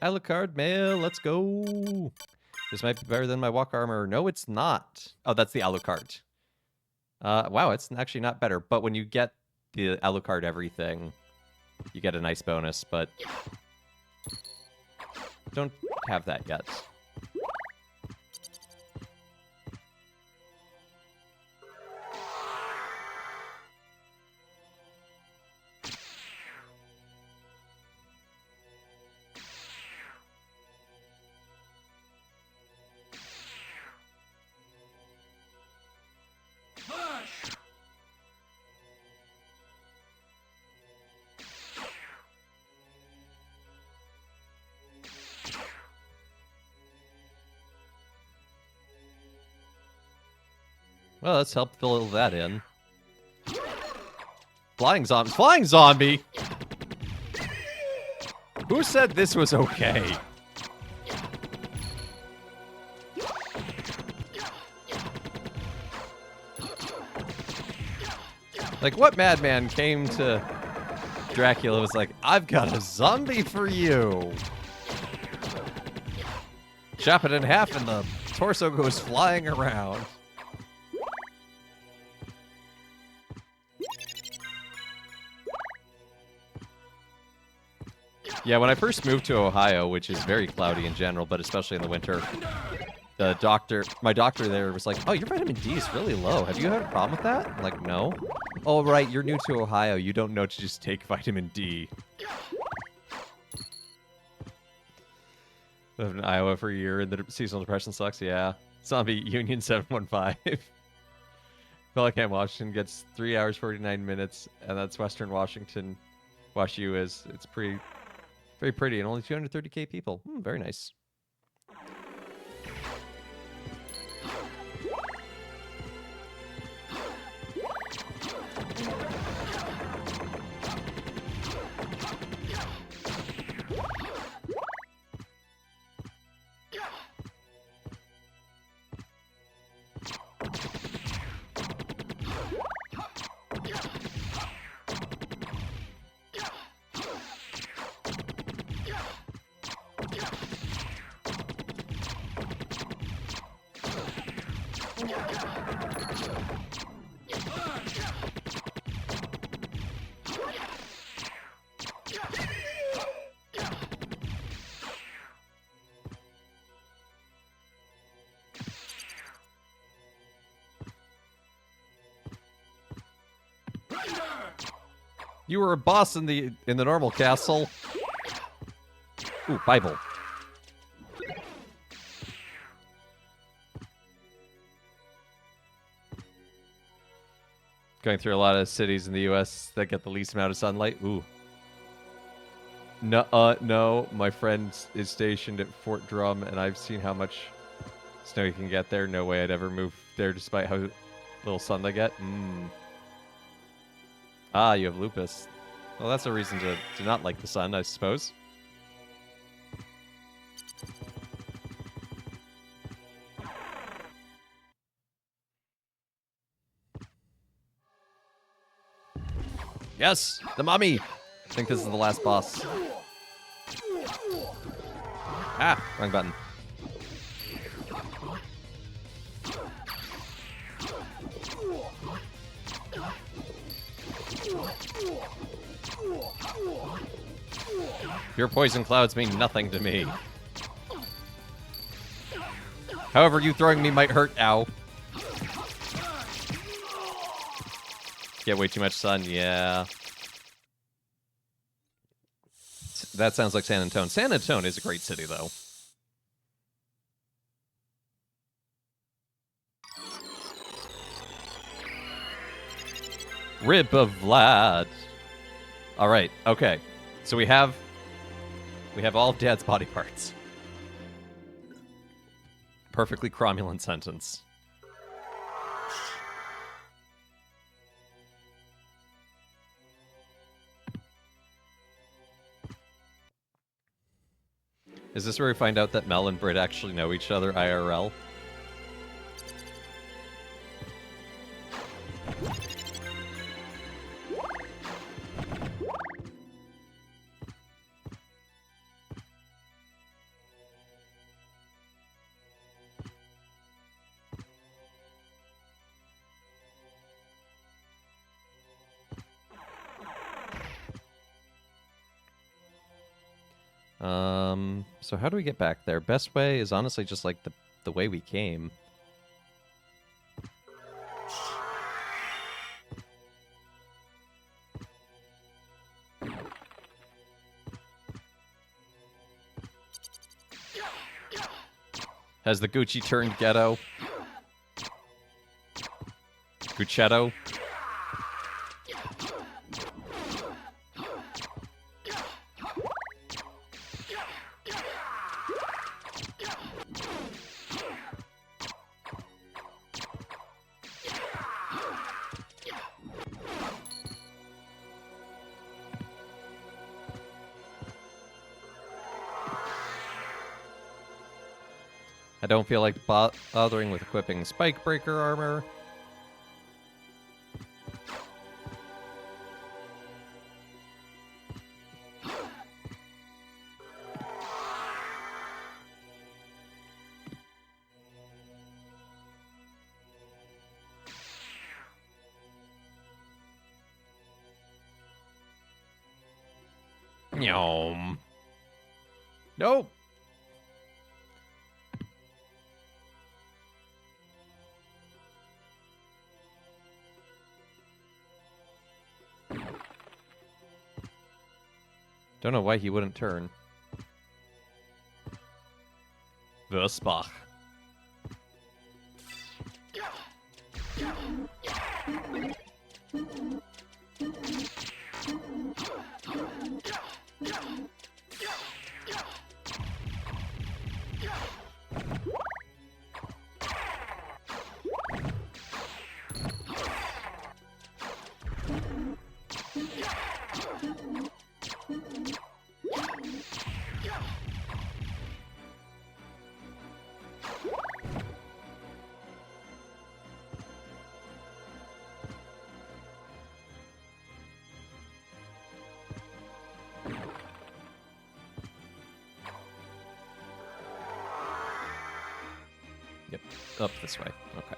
Alucard mail, let's go. This might be better than my walk armor. No, it's not. Oh, that's the Alucard. Wow, it's actually not better. But when you get the Alucard everything, you get a nice bonus, but don't have that yet. Well, let's help fill that in. Flying zombie. Flying zombie! Who said this was okay? Like, what madman came to Dracula and was like, I've got a zombie for you. Chop it in half and the torso goes flying around. Yeah, when I first moved to Ohio, which is very cloudy in general, but especially in the winter, my doctor there was like, oh, your vitamin D is really low. Have you had a problem with that? I'm like, no. Oh, right, you're new to Ohio. You don't know to just take vitamin D. Lived in Iowa for a year, and the seasonal depression sucks. Yeah. Zombie Union 715. Bellingham, Washington gets 3 hours, 49 minutes, and that's Western Washington. Wash U is. It's pretty... very pretty, and only 230k people. Very nice. You were a boss in the normal castle. Ooh, Bible. Going through a lot of cities in the U.S. that get the least amount of sunlight. Ooh. No. My friend is stationed at Fort Drum, and I've seen how much snow you can get there. No way I'd ever move there, despite how little sun they get. Ah, you have lupus. Well, that's a reason to not like the sun, I suppose. Yes, the mummy. I think this is the last boss. Ah, wrong button. Your poison clouds mean nothing to me. However, you throwing me might hurt. Ow. Get way too much sun, yeah. That sounds like San Antonio. San Antonio is a great city, though. Rib of Vlad. All right, okay. So we have all of Dad's body parts. Perfectly cromulent sentence. Is this where we find out that Mel and Britt actually know each other IRL? So how do we get back there? Best way is honestly just like the way we came. Has the Gucci turned ghetto? Gucchetto? I don't feel like bothering with equipping Spike Breaker armor. Nyom. Nope. Don't know why he wouldn't turn. Versbach. up this way. Okay.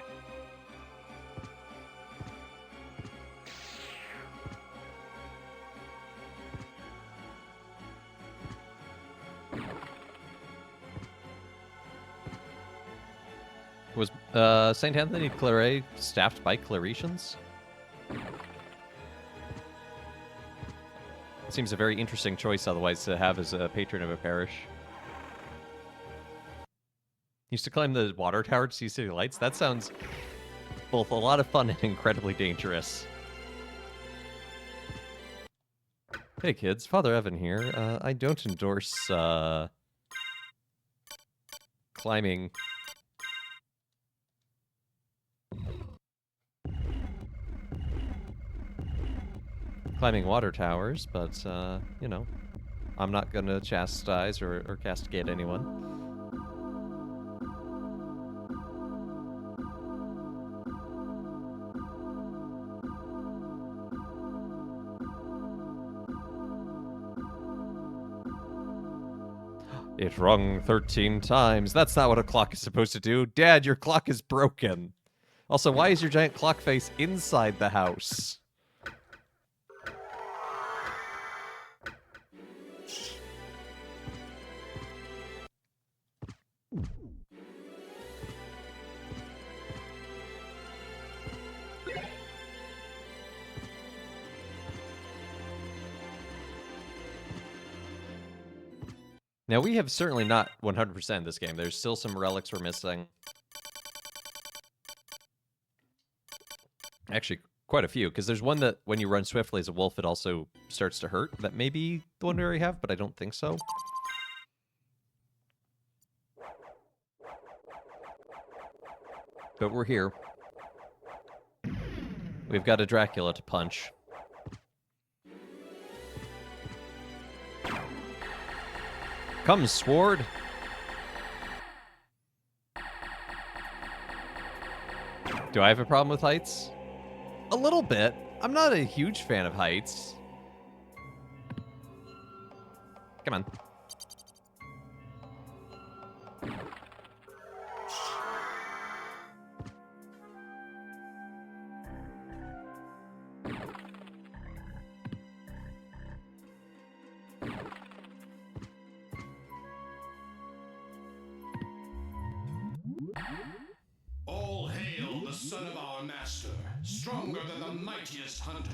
Was St. Anthony de Claret staffed by Claretians? Seems a very interesting choice otherwise to have as a patron of a parish. Used to climb the water tower to see city lights? That sounds both a lot of fun and incredibly dangerous. Hey kids, Father Evan here. I don't endorse climbing water towers, but, you know, I'm not gonna chastise or castigate anyone. It rung 13 times. That's not what a clock is supposed to do. Dad, your clock is broken. Also, why is your giant clock face inside the house? Now, we have certainly not 100% this game. There's still some relics we're missing. Actually, quite a few, because there's one that when you run swiftly as a wolf, it also starts to hurt. That may be the one we already have, but I don't think so. But we're here. We've got a Dracula to punch. Come, sword! Do I have a problem with heights? A little bit. I'm not a huge fan of heights. Come on. All hail the son of our master, stronger than the mightiest hunter.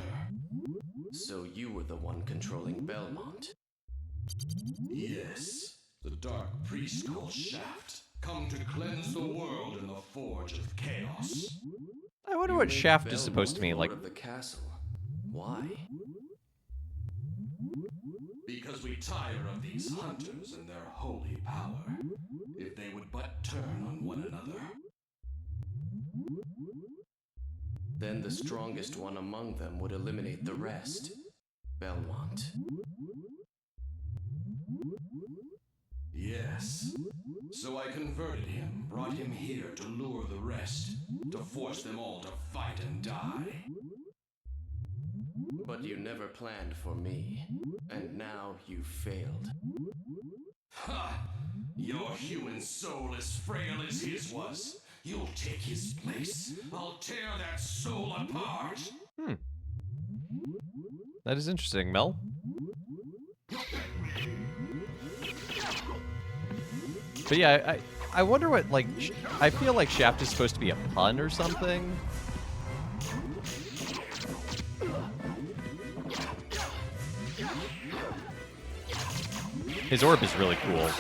So you were the one controlling Belmont? Yes, the dark priest called Shaft, come to cleanse the world in the forge of chaos. I wonder You what made Shaft is supposed to Belmont mean. Like, lord of the castle. Why? Because we tire of these hunters and their holy power. If they would but turn on one another. Then the strongest one among them would eliminate the rest. Belmont. Yes. So I converted him, brought him here to lure the rest, to force them all to fight and die. But you never planned for me, and now you failed. Ha! Your human soul as frail as his was. You'll take his place. I'll tear that soul apart. that is interesting, Mel. But yeah, I wonder what, like, I feel like Shaft is supposed to be a pun or something. His orb is really cool.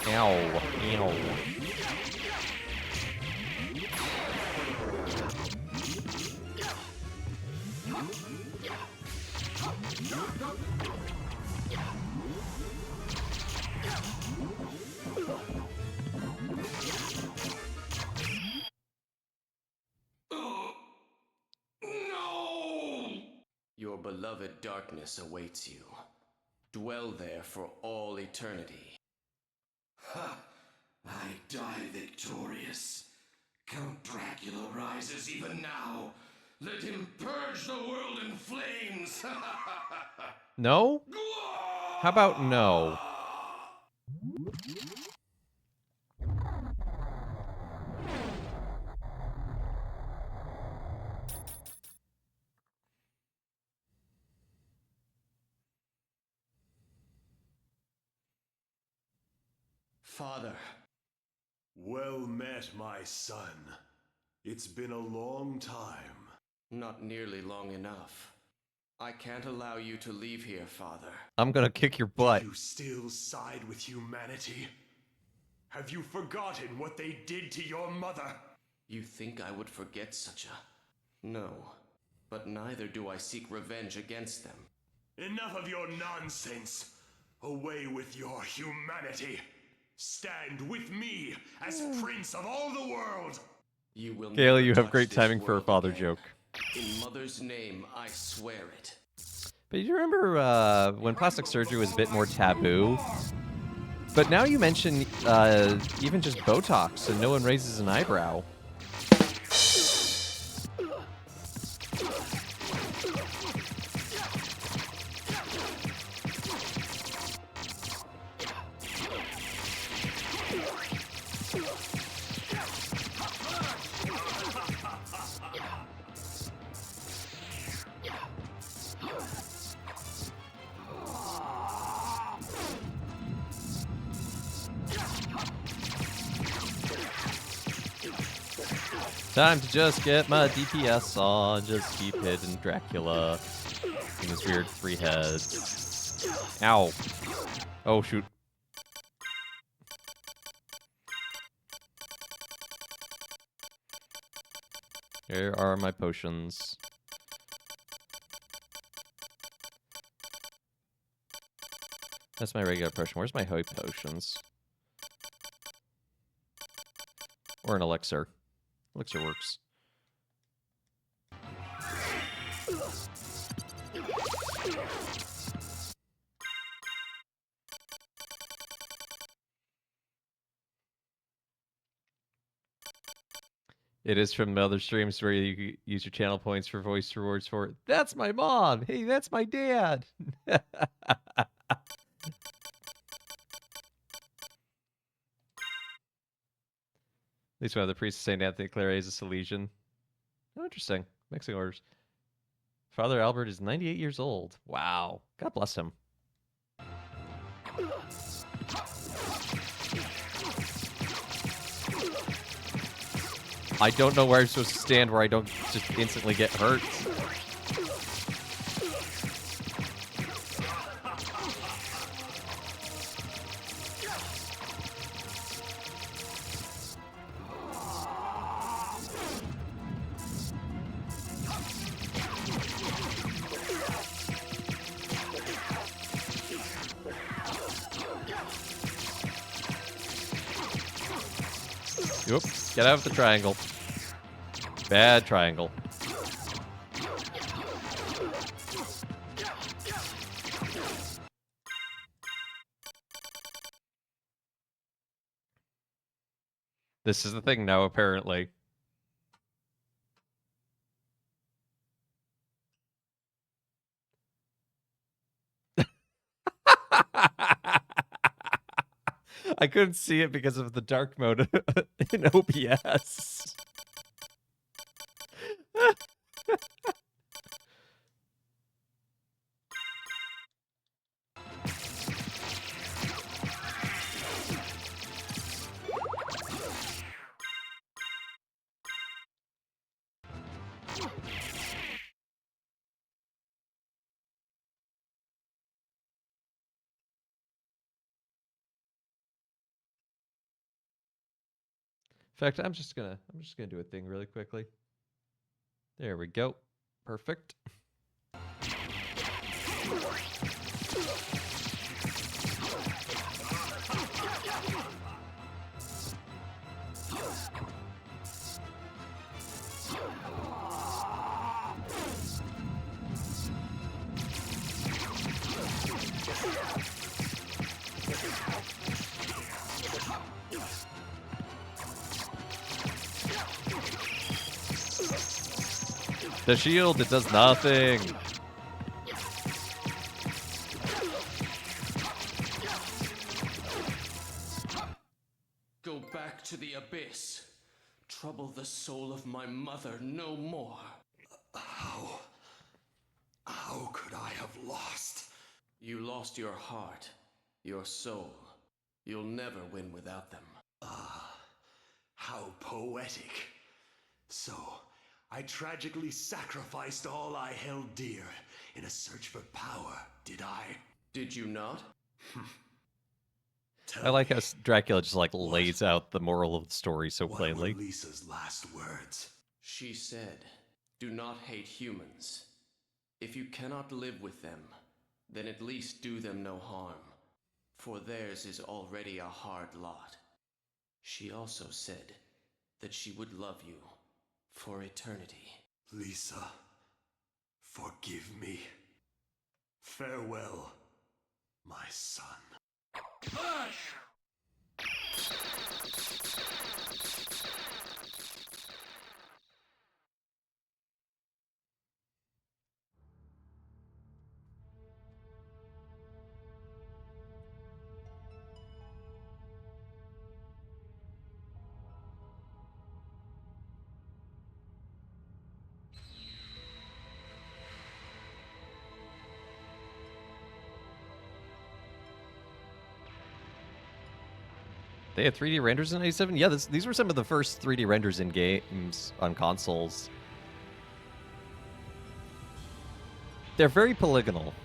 Ow. Ow. No! Your beloved darkness awaits you. Dwell there for all eternity. Ha! I die victorious. Count Dracula rises even now. Let him purge the world in flames. No? How about no? Father. Well met, my son. It's been a long time. Not nearly long enough. I can't allow you to leave here, Father. I'm gonna kick your butt. Do you still side with humanity? Have you forgotten what they did to your mother? You think I would forget such a... No. But neither do I seek revenge against them. Enough of your nonsense. Away with your humanity. Stand with me as Prince of all the world. You will Gail, never you have touch great this timing for a world father again. joke. In Mother's name, I swear it. But you remember when plastic surgery was a bit more taboo? But now you mention even just Botox and no one raises an eyebrow. Time to just get my DPS on, just keep hitting Dracula. And his weird 3 heads. Ow. Oh, shoot. Here are my potions. That's my regular potion. Where's my hope potions? Or an elixir. Elixir works. It is from the other streams where you use your channel points for voice rewards for, that's my mom! Hey, that's my dad! At least one of the priests of St. Anthony Clare is a Salesian. Oh, interesting. Mixing orders. Father Albert is 98 years old. Wow. God bless him. I don't know where I'm supposed to stand where I don't just instantly get hurt. Yep. Get out of the triangle. Bad triangle. This is the thing now, apparently. I couldn't see it because of the dark mode in OBS. In fact, I'm just gonna do a thing really quickly. There we go. Perfect. The shield, it does nothing. Go back to the abyss. Trouble the soul of my mother no more. How could I have lost? You lost your heart, your soul. You'll never win without them. Ah, how poetic. So, I tragically sacrificed all I held dear in a search for power, did I? Did you not? Tell I like me, how Dracula just like lays out the moral of the story so what were plainly. Lisa's last words? She said, "Do not hate humans. If you cannot live with them, then at least do them no harm, for theirs is already a hard lot." She also said that she would love you for eternity. Lisa, forgive me. Farewell, my son. They had 3D renders in 97? Yeah, these were some of the first 3D renders in games on consoles. They're very polygonal.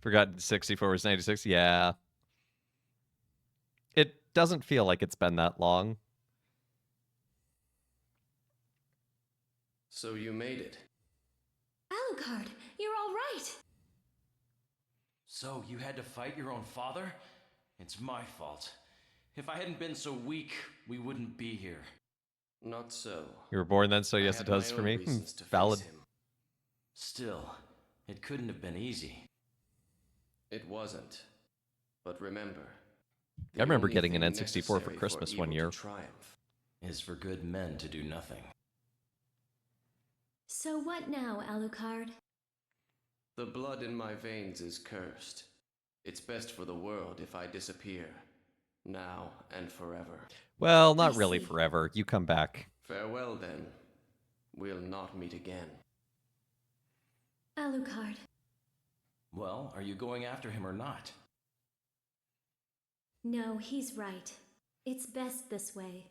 Forgot 64 was 96? Yeah. It doesn't feel like it's been that long. So you made it. Alucard, you're all right. So you had to fight your own father? It's my fault. If I hadn't been so weak, we wouldn't be here. Not so. You were born then, so I yes, had it does my for own me. reasons to face Valid. him. Still, it couldn't have been easy. It wasn't. But remember, I remember the getting an only thing N64 for necessary Christmas one evil year. to triumph Is for good men to do nothing. So what now, Alucard? The blood in my veins is cursed. It's best for the world if I disappear, now and forever. Well, not I really see. forever. You come back. Farewell then. We'll not meet again. Alucard, Well, are you going after him or not? no, he's right. It's best this way.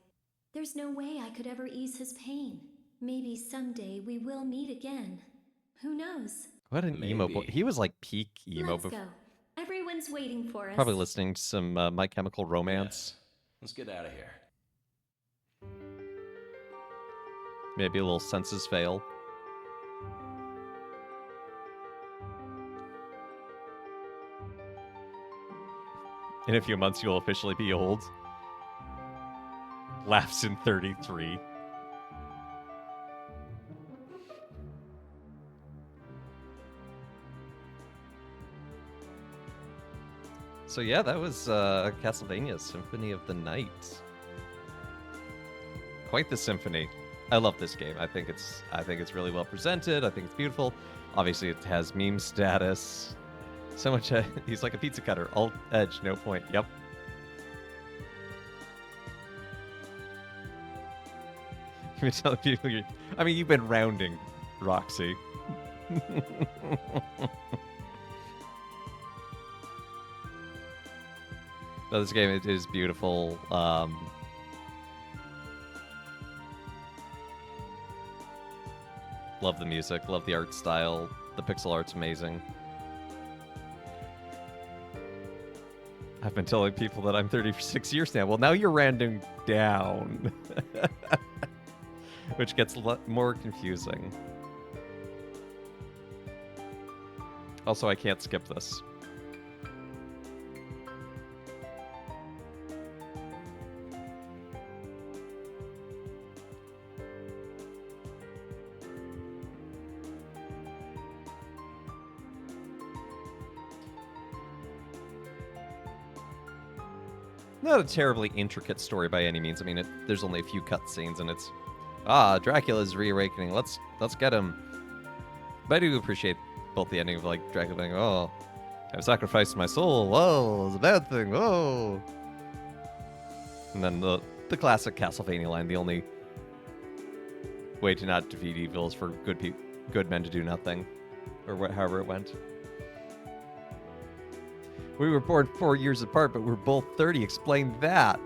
There's no way I could ever ease his pain. Maybe someday we will meet again. Who knows? What an emo boy. Maybe. He was like peak emo. Let's go. Everyone's waiting for us. Probably listening to some My Chemical Romance. Yes. Let's get out of here. Maybe a little Senses Fail. In a few months, you'll officially be old. Laughs in 33. So yeah, that was Castlevania Symphony of the Night. Quite the symphony. I love this game. I think it's really well presented. I think it's beautiful. Obviously, it has meme status. So much. He's like a pizza cutter. Alt edge, no point. Yep. You've been telling people I mean, you've been rounding, Roxy. But this game is beautiful. Love the music. Love the art style. The pixel art's amazing. I've been telling people that I'm 36 years now. Well, now you're rounding down. Which gets a lot more confusing. Also, I can't skip this. Not a terribly intricate story by any means. I mean, there's only a few cutscenes, and it's Dracula's reawakening. Let's get him. But I do appreciate both the ending of like Dracula being, oh, I've sacrificed my soul. Whoa, it's a bad thing. Whoa. And then the classic Castlevania line: the only way to not defeat evil is for good men to do nothing, or however it went. We were born 4 years apart, but we're both 30. Explain that.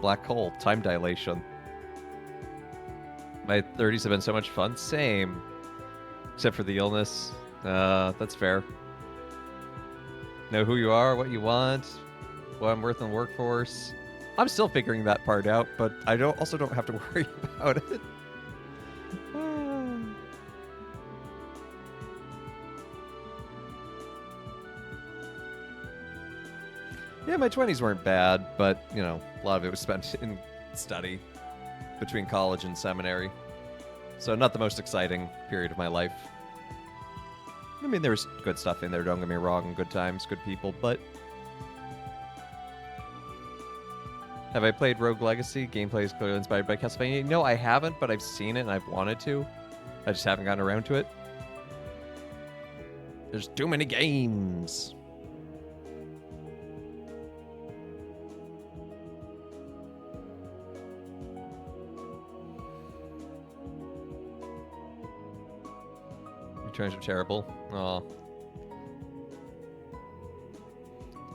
Black hole, time dilation. My 30s have been so much fun. Same. Except for the illness. That's fair. Know who you are, what you want, what I'm worth in the workforce. I'm still figuring that part out, but I also don't have to worry about it. Yeah, my 20s weren't bad, but, you know, a lot of it was spent in study between college and seminary. So not the most exciting period of my life. I mean, there's good stuff in there, don't get me wrong, good times, good people, but... Have I played Rogue Legacy? Gameplay is clearly inspired by Castlevania. No, I haven't, but I've seen it and I've wanted to. I just haven't gotten around to it. There's too many games. Returns are terrible. Aw.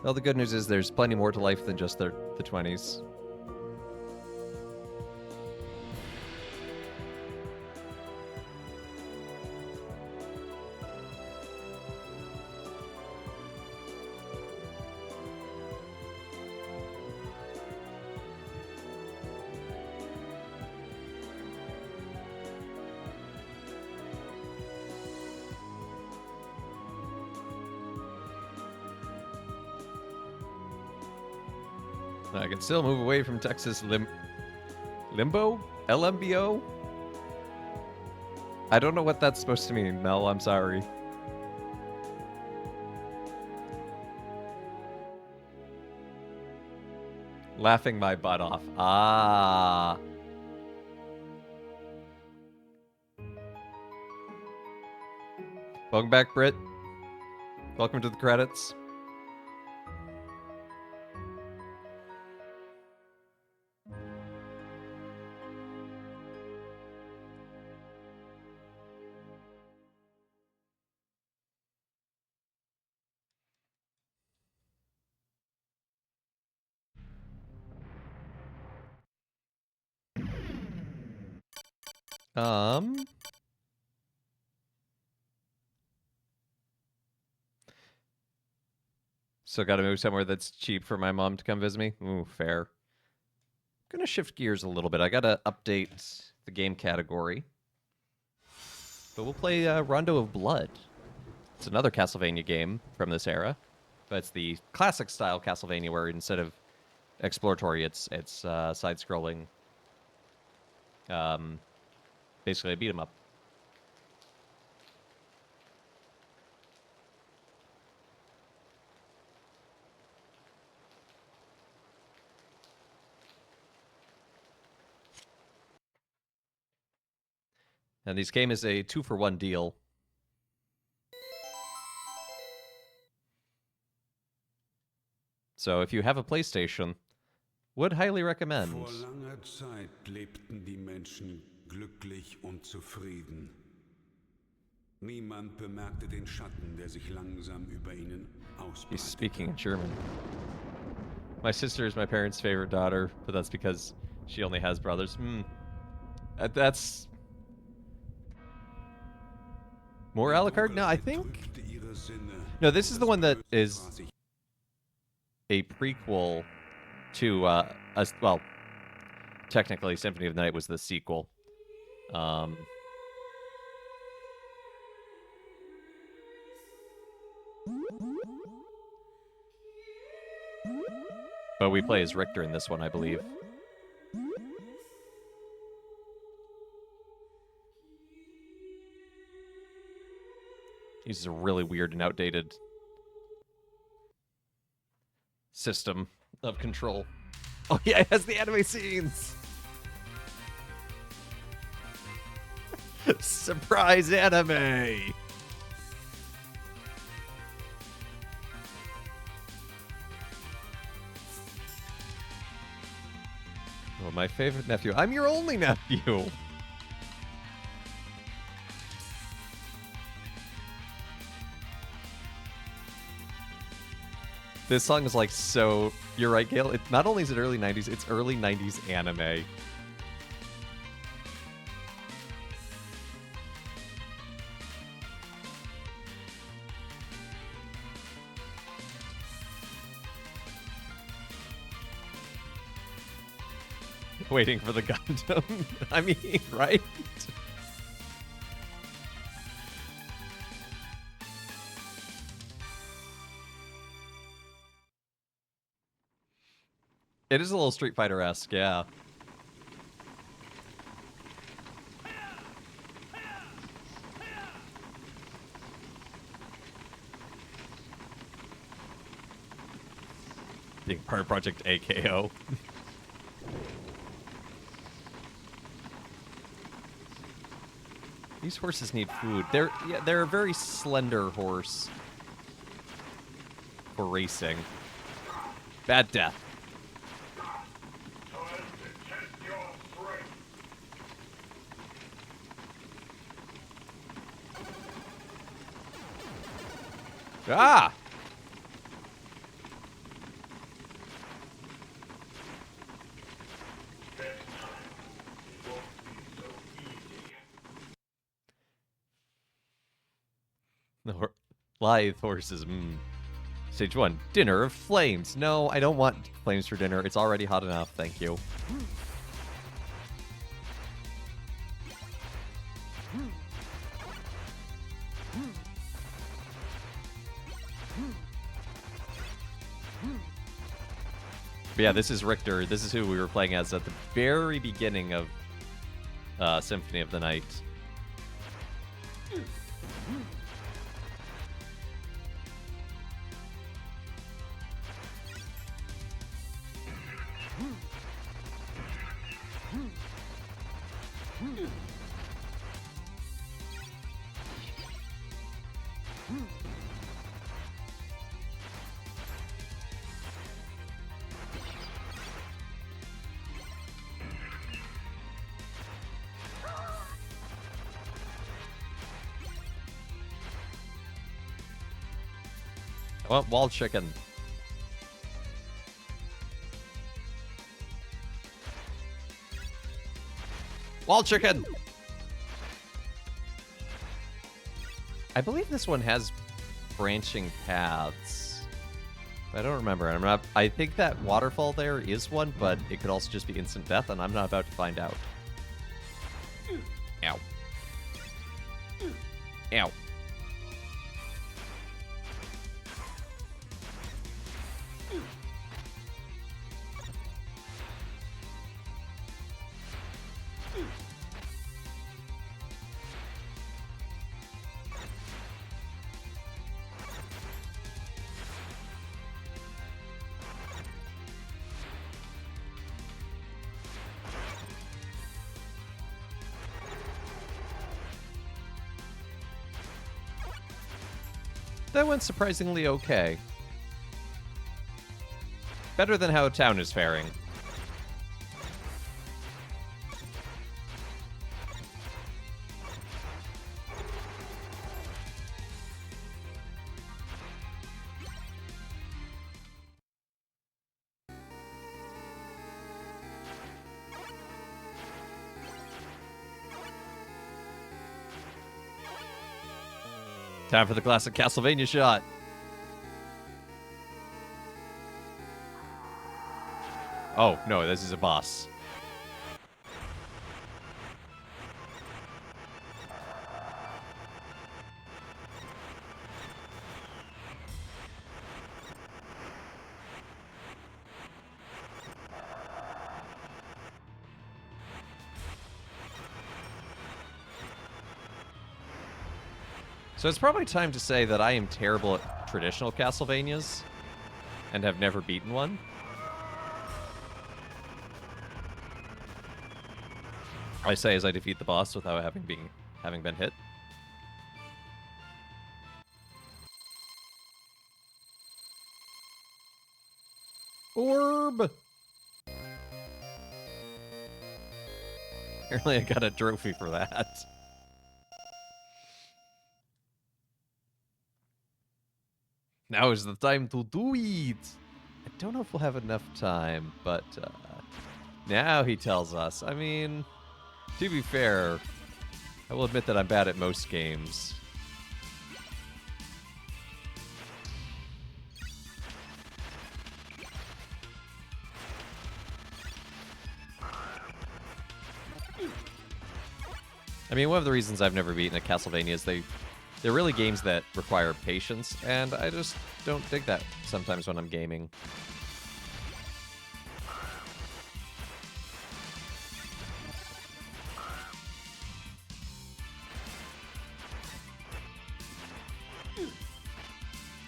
Well, the good news is there's plenty more to life than just the 20s. I can still move away from Texas Limbo? LMBO? I don't know what that's supposed to mean, Mel. I'm sorry. Laughing my butt off. Ah. Welcome back, Britt. Welcome to the credits. So gotta move somewhere that's cheap for my mom to come visit me? Ooh, fair. Gonna shift gears a little bit. I gotta update the game category. But we'll play Rondo of Blood. It's another Castlevania game from this era. But it's the classic style Castlevania where instead of exploratory, it's side-scrolling. Basically a beat 'em up. And this game is a 2-for-1 deal. So if you have a PlayStation, would highly recommend. Vor langer Zeit lebten die Menschen glücklich und zufrieden. Niemand bemerkte den Schatten, der sich langsam über ihnen ausbreitete. He's speaking in German. My sister is my parents' favorite daughter, but that's because she only has brothers. That's... More Alucard? No, I think... No, this is the one that is a prequel to, well, technically Symphony of the Night was the sequel. But we play as Richter in this one, I believe. Uses a really weird and outdated system of control. Oh yeah, it has the anime scenes! Surprise anime! Oh, my favorite nephew. I'm your only nephew! This song is like so. You're right, Gail. It not only is it early '90s, it's early '90s anime. Waiting for the Gundam. I mean, right? It is a little Street Fighter-esque, yeah. Being part of Project AKO. These horses need food. They're a very slender horse for racing. Bad death. Ah! The lithe horses. Stage 1. Dinner of flames. No, I don't want flames for dinner. It's already hot enough. Thank you. But yeah, this is Richter. This is who we were playing as at the very beginning of Symphony of the Night. I want wall chicken. Wall chicken! I believe this one has branching paths. I don't remember. I think that waterfall there is one, but it could also just be instant death, and I'm not about to find out. Ow. Ow. That went surprisingly okay. Better than how town is faring. Time for the classic Castlevania shot. Oh, no, this is a boss. So it's probably time to say that I am terrible at traditional Castlevanias and have never beaten one. I say as I defeat the boss without having been hit. Orb! Apparently I got a trophy for that. Now is the time to do it. I don't know if we'll have enough time, but now he tells us. I mean, to be fair, I will admit that I'm bad at most games. I mean, one of the reasons I've never beaten a Castlevania is they're really games that require patience, and I just don't dig that sometimes when I'm gaming.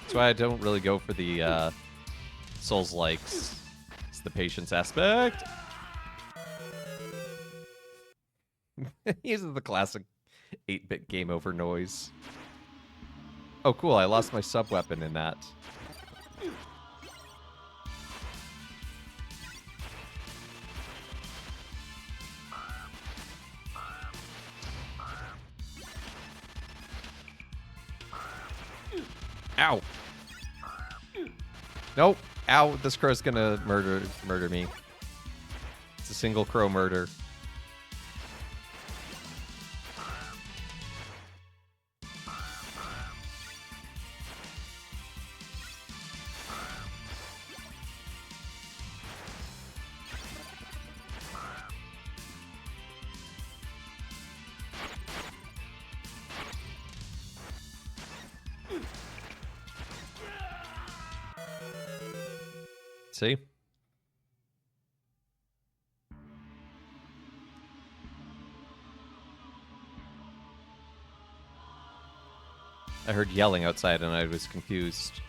That's why I don't really go for the Souls-likes. It's the patience aspect. He uses the classic 8-bit game over noise. Oh, cool. I lost my sub-weapon in that. Ow. Nope. Ow. This crow's gonna murder me. It's a single crow murder. See? I heard yelling outside and I was confused.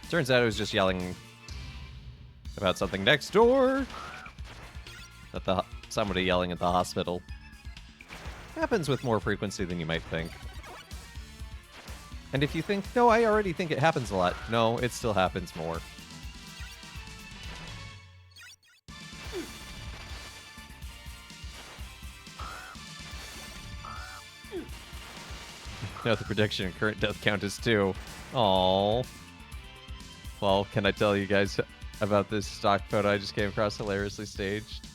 Turns out I was just yelling about something next door. Somebody yelling at the hospital. Happens with more frequency than you might think. And if you think, no, I already think it happens a lot. No, it still happens more. No, the prediction current death count is 2. Aww. Well, can I tell you guys about this stock photo I just came across hilariously staged?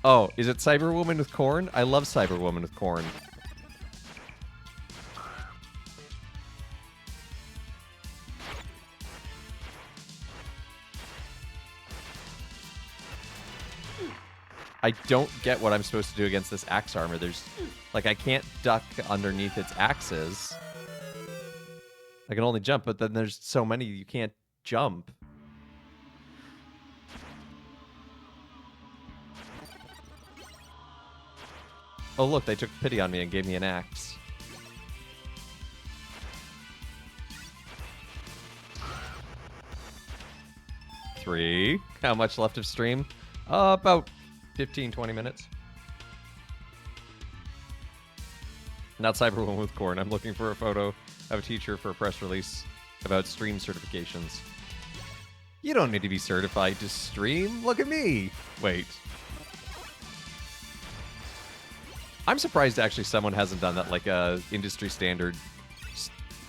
Oh, is it Cyberwoman with corn? I love Cyberwoman with corn. I don't get what I'm supposed to do against this axe armor. There's, like, I can't duck underneath its axes. I can only jump, but then there's so many you can't jump. Oh, look, they took pity on me and gave me an axe. Three. How much left of stream? About 15, 20 minutes. Not Cyberwoman with corn. I'm looking for a photo of a teacher for a press release about stream certifications. You don't need to be certified to stream. Look at me. Wait. I'm surprised actually someone hasn't done that, like a industry standard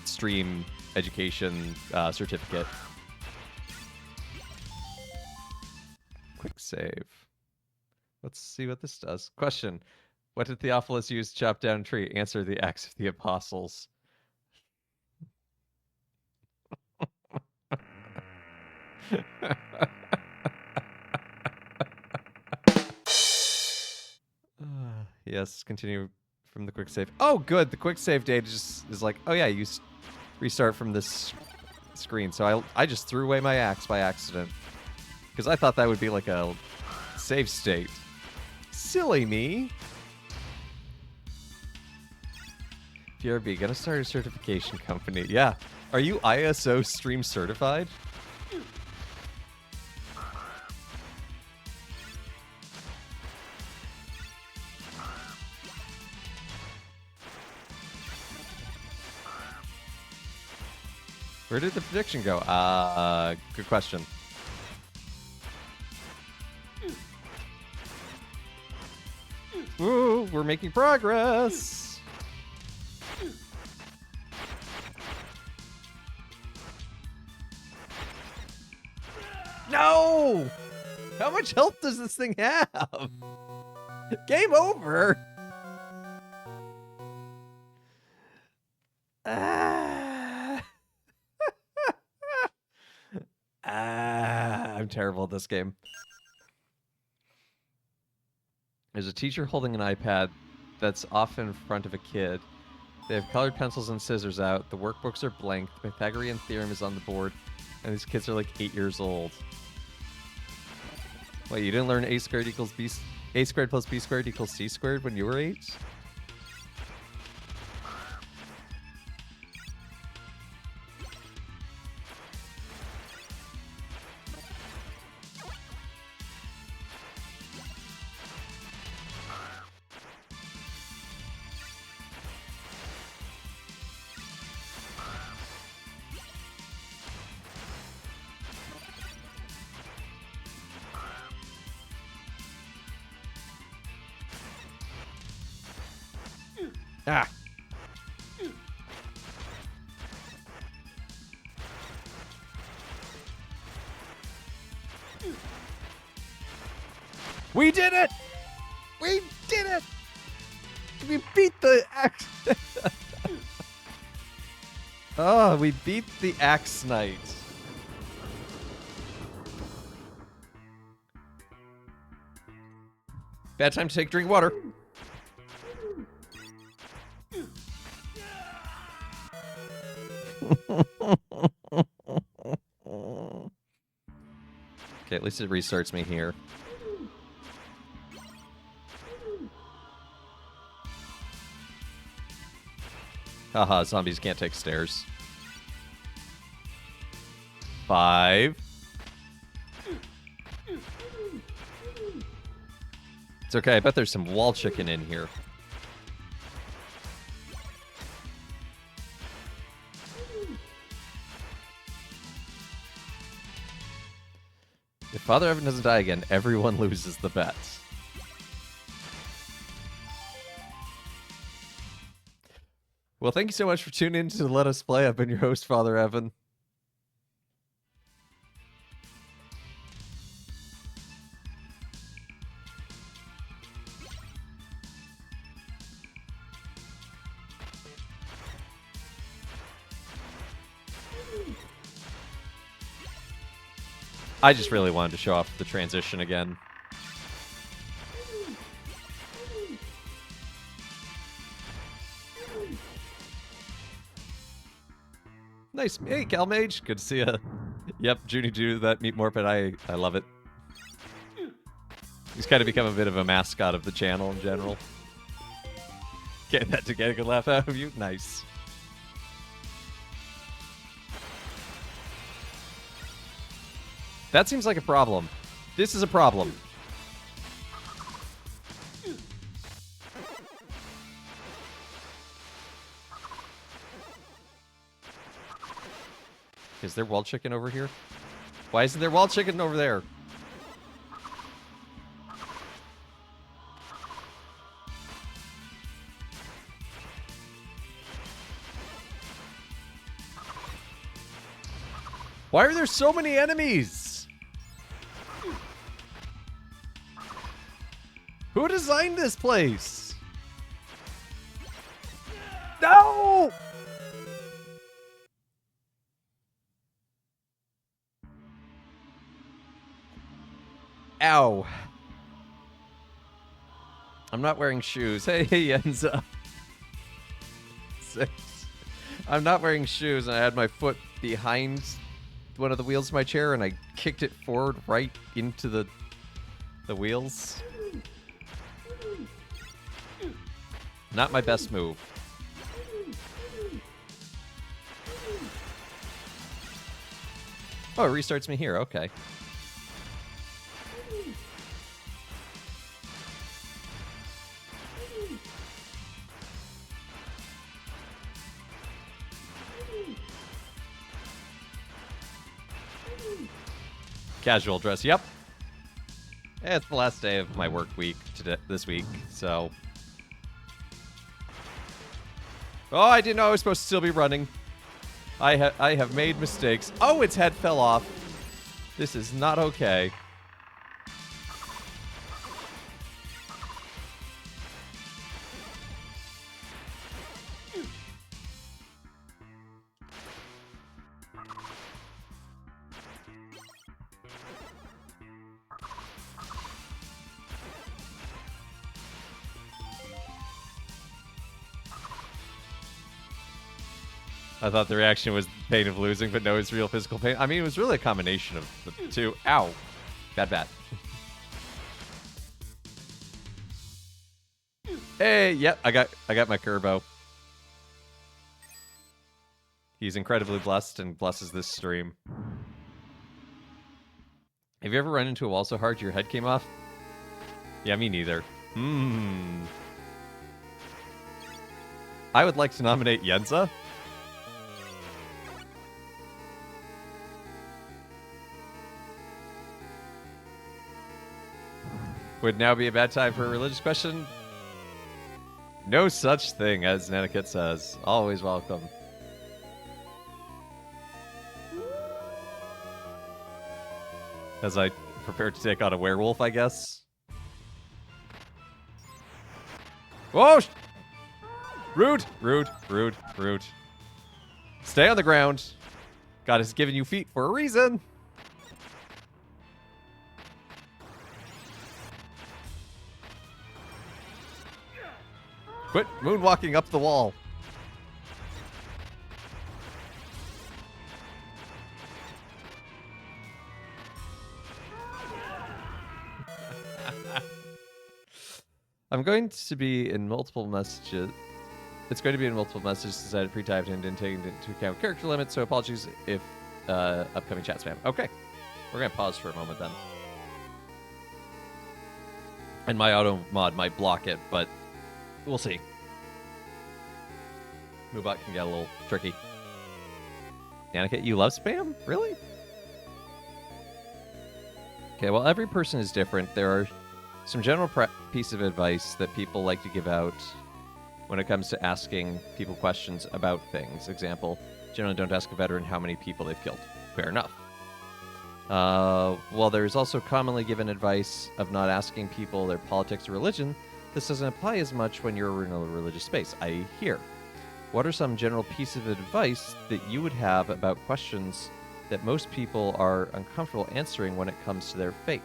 stream education certificate. Quick save. Let's see what this does. Question. What did Theophilus use to chop down a tree? Answer: the Acts of the Apostles. Yes, continue from the quick save. Oh, good. The quick save data just is like, oh yeah, you restart from this screen. So I just threw away my axe by accident. Because I thought that would be like a save state. Silly me. PRB, gonna start a certification company. Yeah. Are you ISO stream certified? Where did the prediction go? Good question. Ooh, we're making progress. No! How much health does this thing have? Game over! I'm terrible at this game. There's a teacher holding an iPad that's off in front of a kid. They have colored pencils and scissors out. The workbooks are blank. The Pythagorean theorem is on the board. And these kids are like 8 years old. Wait, you didn't learn a squared equals b... a squared plus b squared equals c squared when you were 8? Ah! We did it! We did it! We beat the axe. Oh, we beat the Axe Knight. Bad time to take a drink of water. Okay, at least it restarts me here. Haha, zombies can't take stairs. 5. It's okay, I bet there's some wall chicken in here. If Father Evan doesn't die again, everyone loses the bet. Well, thank you so much for tuning in to Let Us Play. I've been your host, Father Evan. I just really wanted to show off the transition again. Nice. Hey, Calmage. Good to see ya. Yep, Junie do that meat morpet. I love it. He's kind of become a bit of a mascot of the channel in general. Getting that to get a good laugh out of you? Nice. That seems like a problem. This is a problem. Is there wall chicken over here? Why isn't there wall chicken over there? Why are there so many enemies? Who designed this place? No! Ow. I'm not wearing shoes. Hey, Yenza. 6. I'm not wearing shoes, and I had my foot behind one of the wheels of my chair, and I kicked it forward right into the wheels. Not my best move. Oh, it restarts me here. Okay. Casual dress. Yep. It's the last day of my work week this week, so. Oh, I didn't know I was supposed to still be running. I have made mistakes. Oh, its head fell off. This is not okay. I thought the reaction was pain of losing, but no, it's real physical pain. I mean, it was really a combination of the two. Ow. Bad. Hey, yep, I got my Kerbo. He's incredibly blessed and blesses this stream. Have you ever run into a wall so hard your head came off? Yeah, me neither. I would like to nominate Yenza. Would now be a bad time for a religious question? No such thing, as Naniket says. Always welcome. As I prepare to take on a werewolf, I guess. Whoa! Rude. Stay on the ground. God has given you feet for a reason. Quit moonwalking up the wall. I'm going to be in multiple messages. It's going to be in multiple messages decided pre-typed and didn't take into account character limits, so apologies if upcoming chat spam. Okay. We're going to pause for a moment then. And my auto mod might block it, but we'll see. Moobot can get a little tricky. Danica, you love spam? Really? Okay, well, every person is different. There are some general piece of advice that people like to give out when it comes to asking people questions about things. Example, generally don't ask a veteran how many people they've killed. Fair enough. While there's also commonly given advice of not asking people their politics or religion, this doesn't apply as much when you're in a religious space. I hear. What are some general pieces of advice that you would have about questions that most people are uncomfortable answering when it comes to their faith?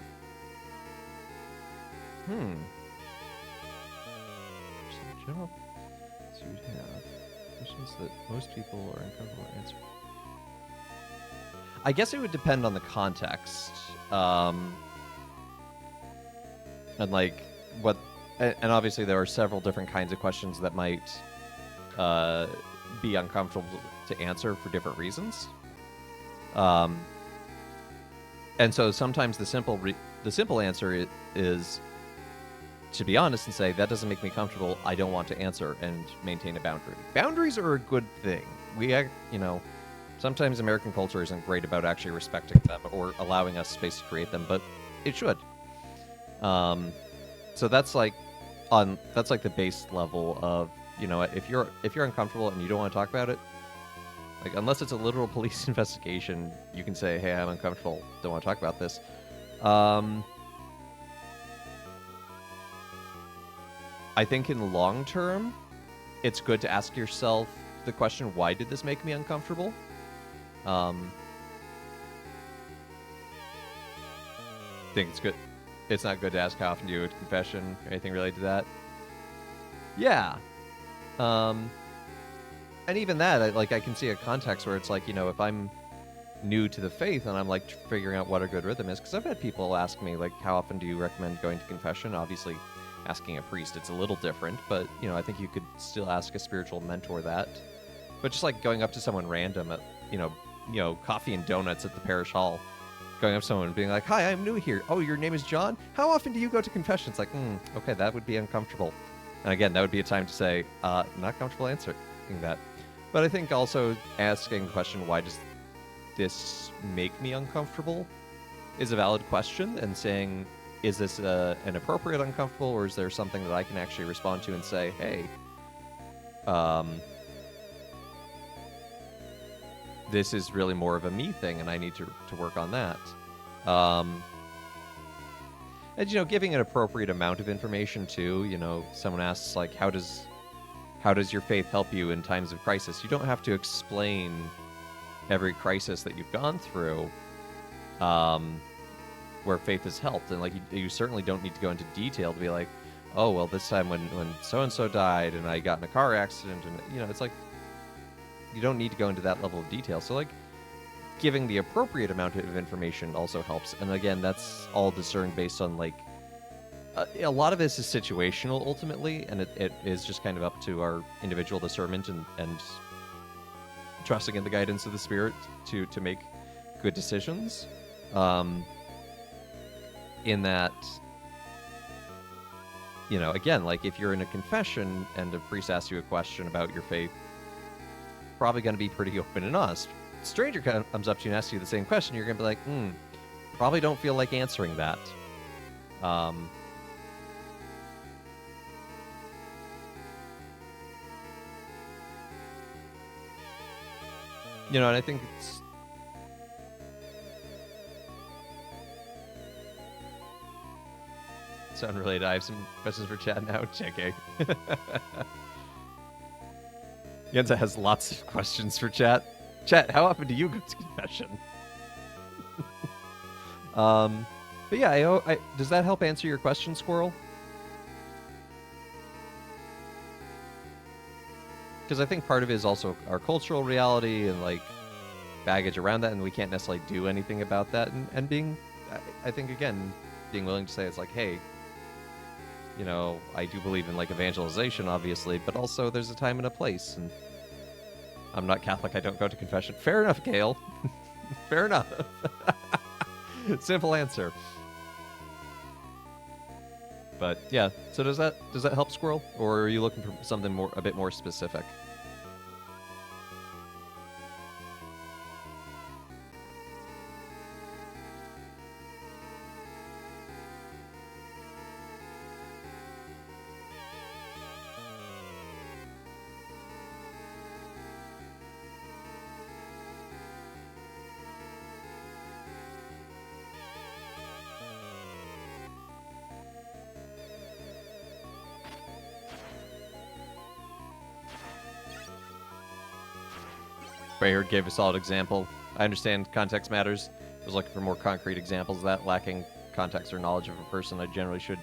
Some general you would have questions that most people are uncomfortable answering. I guess it would depend on the context, and like what, and obviously there are several different kinds of questions that might be uncomfortable to answer for different reasons. And so sometimes the simple answer is to be honest and say, that doesn't make me comfortable, I don't want to answer, and maintain a boundary. Boundaries are a good thing. Sometimes American culture isn't great about actually respecting them or allowing us space to create them, but it should. So that's like the base level of, if you're uncomfortable and you don't want to talk about it, like unless it's a literal police investigation, you can say, hey, I'm uncomfortable, don't want to talk about this. I think in the long term, it's good to ask yourself the question, why did this make me uncomfortable? Think it's good. It's not good to ask how often do you go to confession, or anything related to that. Yeah. And even that, I can see a context where it's like, if I'm new to the faith and I'm like figuring out what a good rhythm is, because I've had people ask me like, how often do you recommend going to confession? Obviously, asking a priest, it's a little different, but I think you could still ask a spiritual mentor that. But just like going up to someone random at coffee and donuts at the parish hall, going up to someone and being like, hi, I'm new here. Oh, your name is John? How often do you go to confession? It's like, okay, that would be uncomfortable. And again, that would be a time to say, not comfortable answering that. But I think also asking the question, why does this make me uncomfortable, is a valid question, and saying, is this an appropriate uncomfortable, or is there something that I can actually respond to and say, hey, this is really more of a me thing, and I need to work on that. And giving an appropriate amount of information too. Someone asks like, how does your faith help you in times of crisis? You don't have to explain every crisis that you've gone through, where faith has helped, and like you certainly don't need to go into detail to be like, oh well, this time when so and so died and I got in a car accident, and it's like you don't need to go into that level of detail. So like giving the appropriate amount of information also helps. And again, that's all discerned based on like a lot of this is situational ultimately, and it is just kind of up to our individual discernment and trusting in the guidance of the spirit to make good decisions. In that, again, like if you're in a confession and a priest asks you a question about your faith, probably going to be pretty open and honest. Stranger comes up to you and asks you the same question, you're going to be like, probably don't feel like answering that. And I think it's unrelated. I have some questions for chat now. JK. Yenza has lots of questions for chat. Chat, how often do you go to confession? But yeah, does that help answer your question, Squirrel? Because I think part of it is also our cultural reality and like baggage around that, and we can't necessarily do anything about that. And being, I think again, being willing to say it's like, hey, I do believe in like evangelization, obviously, but also there's a time and a place, and I'm not Catholic. I don't go to confession. Fair enough, Gail. Fair enough. Simple answer. But yeah, so does that help, Squirrel, or are you looking for something a bit more specific? Bayard gave a solid example. I understand context matters. I was looking for more concrete examples of that. Lacking context or knowledge of a person, I generally should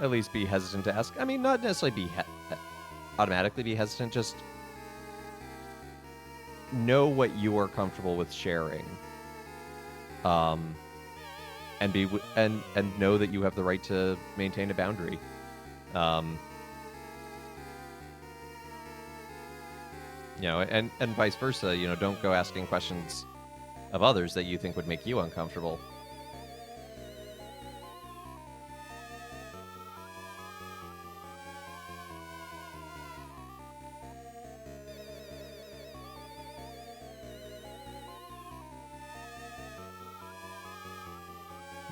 at least be hesitant to ask. I mean, not necessarily be automatically be hesitant, just know what you are comfortable with sharing. And know that you have the right to maintain a boundary. And vice versa, don't go asking questions of others that you think would make you uncomfortable.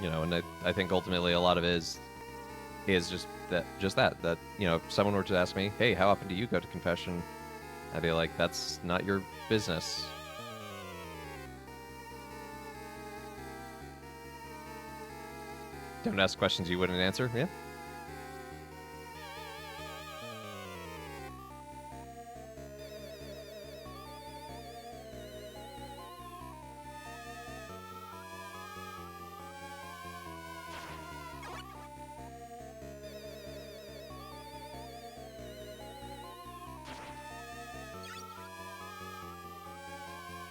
And I think ultimately a lot of it is just that if someone were to ask me, hey, how often do you go to confession? I'd be like, that's not your business. Don't ask questions you wouldn't answer, yeah?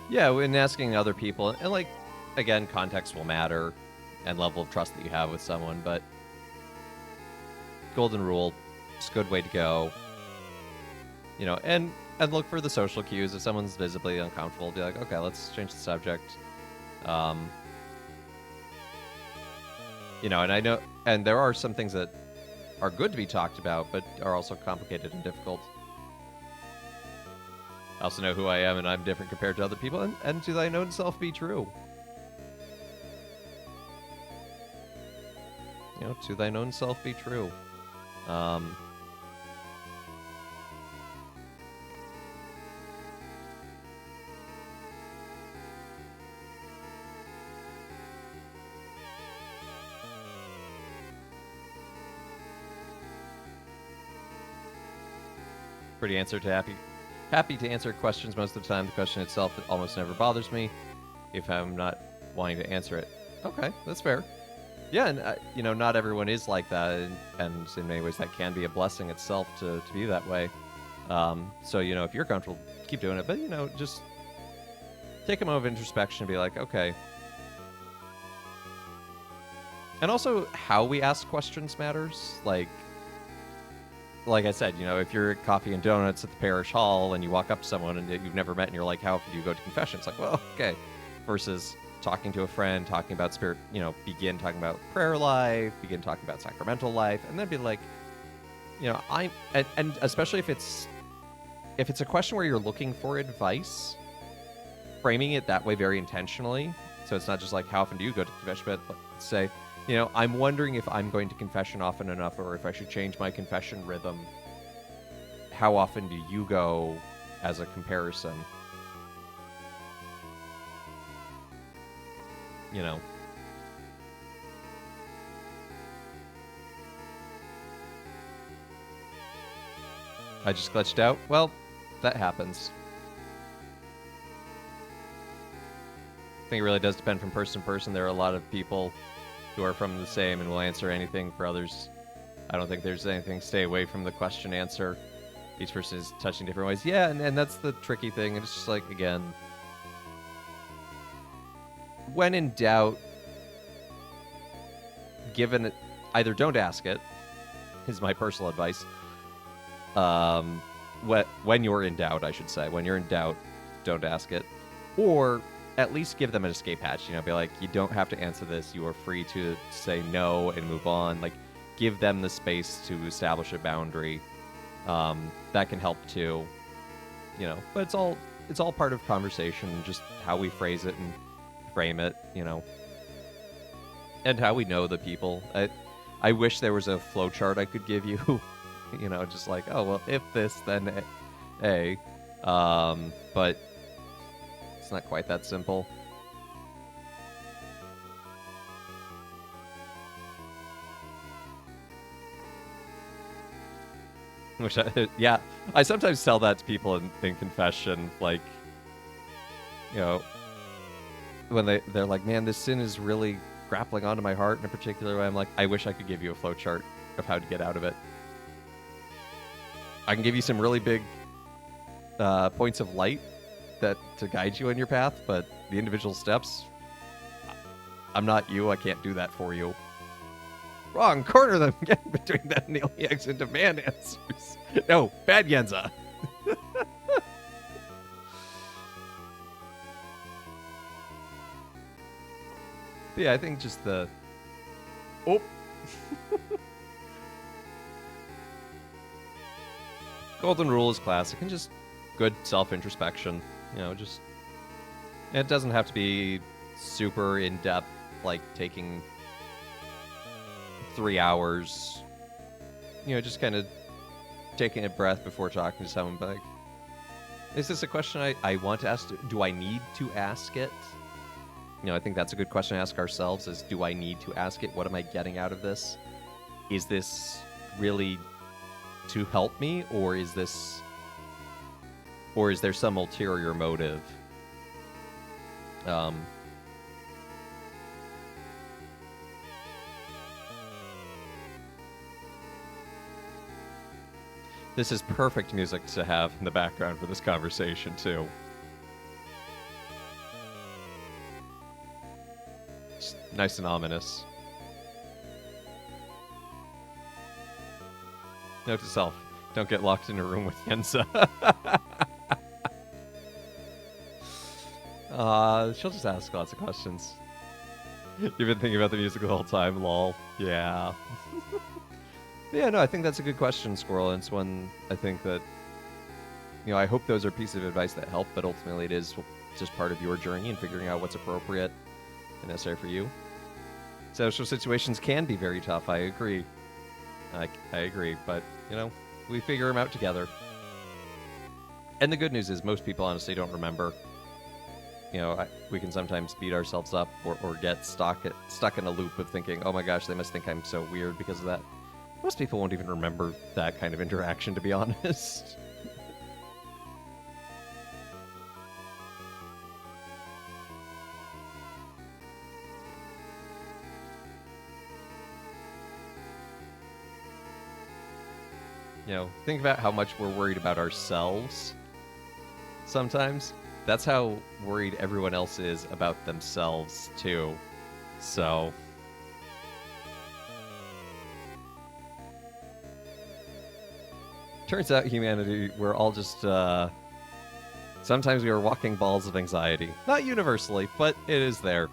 Yeah, when asking other people, and like, again, context will matter, and level of trust that you have with someone, but golden rule, it's a good way to go. And look for the social cues. If someone's visibly uncomfortable, be like, okay, let's change the subject. And I know, and there are some things that are good to be talked about, but are also complicated and difficult. I also know who I am, and I'm different compared to other people, and to thy known self be true. To thine own self be true. Pretty answer to happy to answer questions most of the time. The question itself almost never bothers me if I'm not wanting to answer it. Okay, that's fair. Yeah, and not everyone is like that, and in many ways that can be a blessing itself to be that way. So if you're comfortable, keep doing it. But just take a moment of introspection and be like, okay. And also, how we ask questions matters. Like I said, if you're at Coffee and Donuts at the parish hall and you walk up to someone and you've never met and you're like, how often do you go to confession? It's like, well, okay. Versus talking to a friend, talking about spirit, begin talking about prayer life, begin talking about sacramental life, and then be like, and especially if it's a question where you're looking for advice, framing it that way very intentionally. So it's not just like, how often do you go to confession, but say, I'm wondering if I'm going to confession often enough or if I should change my confession rhythm. How often do you go as a comparison? I just glitched out. Well, that happens. I think it really does depend from person to person. There are a lot of people who are from the same and will answer anything. For others, I don't think there's anything. Stay away from the question answer. Each person is touching different ways. Yeah, and that's the tricky thing. And it's just like, again, when in doubt, given it, either don't ask it, is my personal advice. When you're in doubt, I should say. When you're in doubt, don't ask it. Or at least give them an escape hatch. Be like, you don't have to answer this. You are free to say no and move on. Like, give them the space to establish a boundary. That can help too. But it's all part of conversation, just how we phrase it and frame it, and how we know the people. I wish there was a flow chart I could give you, just like, oh, well, if this, then A. But it's not quite that simple. Which I sometimes tell that to people in confession, like, when they're like, man, this sin is really grappling onto my heart in a particular way. I'm like, I wish I could give you a flow chart of how to get out of it. I can give you some really big points of light to guide you on your path, but the individual steps, I'm not you. I can't do that for you. Wrong. Corner them. Get between that and the only exit demand answers. No, bad Yenza. Yeah, I think just the... Oh! Golden rule is classic and just good self-introspection. Just... It doesn't have to be super in-depth, like taking 3 hours. Just kind of taking a breath before talking to someone. Like, is this a question I want to ask? Do I need to ask it? I think that's a good question to ask ourselves is, do I need to ask it? What am I getting out of this? Is this really to help me, or is there some ulterior motive? This is perfect music to have in the background for this conversation, too. Just nice and ominous. Note to self, don't get locked in a room with Yenza. She'll just ask lots of questions. You've been thinking about the music the whole time, lol. Yeah. Yeah, no, I think that's a good question, Squirrel. And it's one I think that, I hope those are pieces of advice that help, but ultimately it is just part of your journey and figuring out what's appropriate and necessary for you. Social situations can be very tough, I agree. I agree, but, we figure them out together. And the good news is most people honestly don't remember. We can sometimes beat ourselves up or get stuck in a loop of thinking, oh my gosh, they must think I'm so weird because of that. Most people won't even remember that kind of interaction, to be honest. Think about how much we're worried about ourselves sometimes. That's how worried everyone else is about themselves, too. So, turns out humanity, we're all just, sometimes we are walking balls of anxiety. Not universally, but it is there.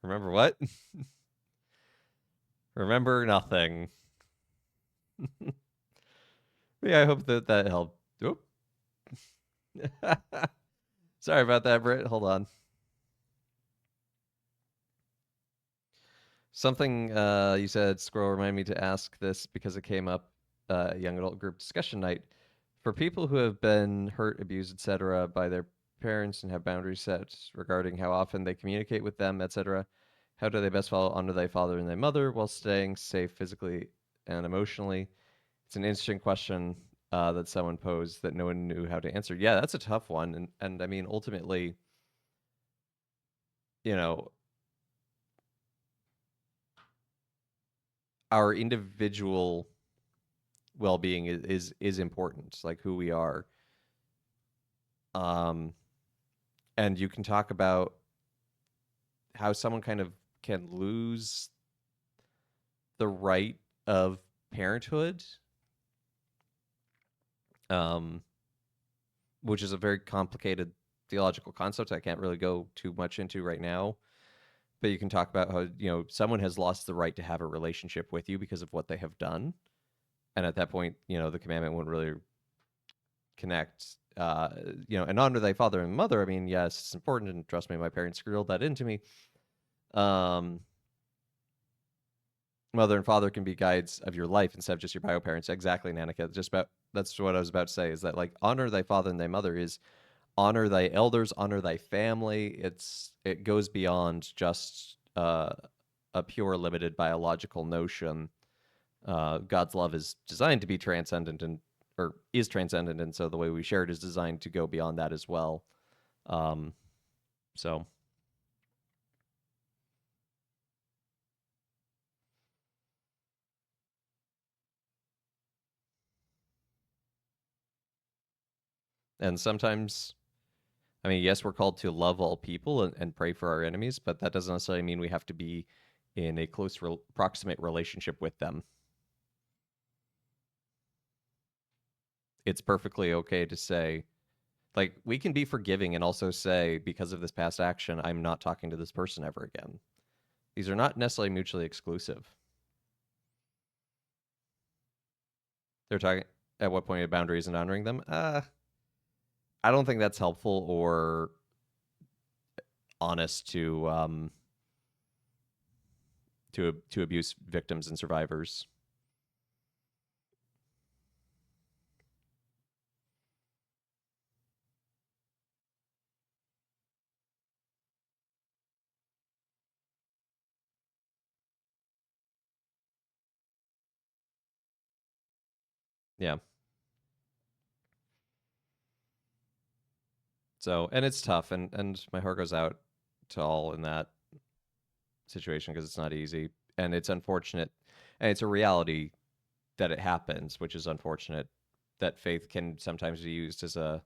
Remember what? Remember nothing. Yeah, I hope that helped. Oop. Sorry about that, Britt. Hold on. Something you said, Scroll, remind me to ask this because it came up young adult group discussion night. For people who have been hurt, abused, etc., by their parents and have boundaries set regarding how often they communicate with them, etc., how do they best follow honor thy father and thy mother while staying safe physically and emotionally? It's an interesting question that someone posed that no one knew how to answer. Yeah, that's a tough one, and I mean, ultimately, you know, our individual well-being is important, like who we are. And you can talk about how someone kind of can lose the right of parenthood, which is a very complicated theological concept I can't really go too much into right now. But you can talk about how, someone has lost the right to have a relationship with you because of what they have done. And at that point, the commandment wouldn't really connect. And honor thy father and mother. I mean, yes, it's important, and trust me, my parents drilled that into me. Mother and father can be guides of your life instead of just your bio parents. Exactly, Nanika. That's what I was about to say. Is that like honor thy father and thy mother is honor thy elders, honor thy family. It goes beyond just a pure limited biological notion. God's love is designed to be transcendent or is transcendent, and so the way we share it is designed to go beyond that as well. So and sometimes, I mean, yes, we're called to love all people and pray for our enemies, but that doesn't necessarily mean we have to be in a close, proximate relationship with them. It's perfectly okay to say, like, we can be forgiving and also say, because of this past action, I'm not talking to this person ever again. These are not necessarily mutually exclusive. They're talking at what point of boundaries and honoring them. I don't think that's helpful or honest to abuse victims and survivors. Yeah. So, and it's tough, and my heart goes out to all in that situation because it's not easy and it's unfortunate, and it's a reality that it happens, which is unfortunate. That faith can sometimes be used as a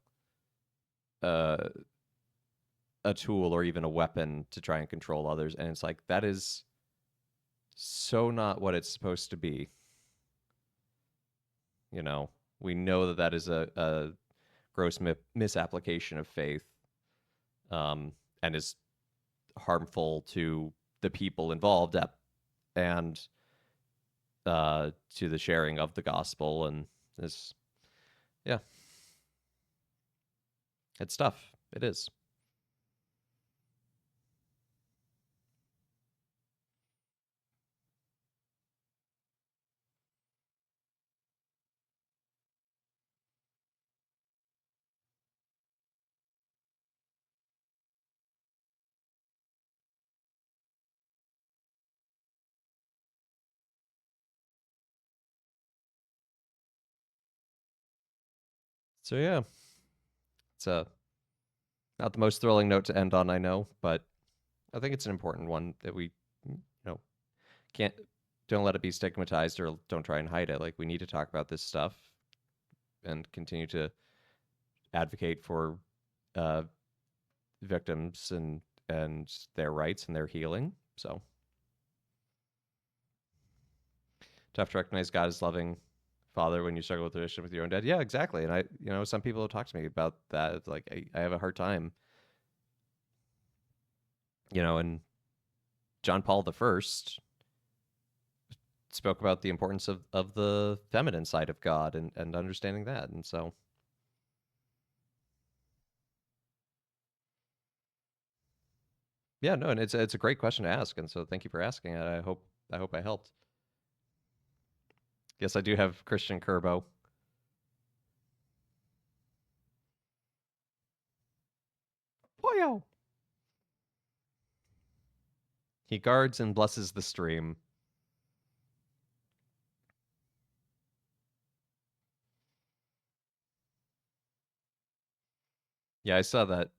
a tool or even a weapon to try and control others, and it's like that is so not what it's supposed to be. We know that is a gross misapplication of faith, and is harmful to the people involved and to the sharing of the gospel. And this, yeah, it's tough. It is. So yeah, it's a not the most thrilling note to end on, I know, but I think it's an important one that we, can't don't let it be stigmatized, or don't try and hide it. Like, we need to talk about this stuff and continue to advocate for victims and their rights and their healing. So tough to recognize God as loving Father when you struggle with the relationship with your own dad. Yeah, exactly. And some people have talked to me about that. It's like, I have a hard time, and John Paul I spoke about the importance of the feminine side of God and understanding that. And so, yeah, no, and it's a great question to ask. And so thank you for asking it. I hope I helped. Yes, I do have Christian Kerbo. Poyo! He guards and blesses the stream. Yeah, I saw that.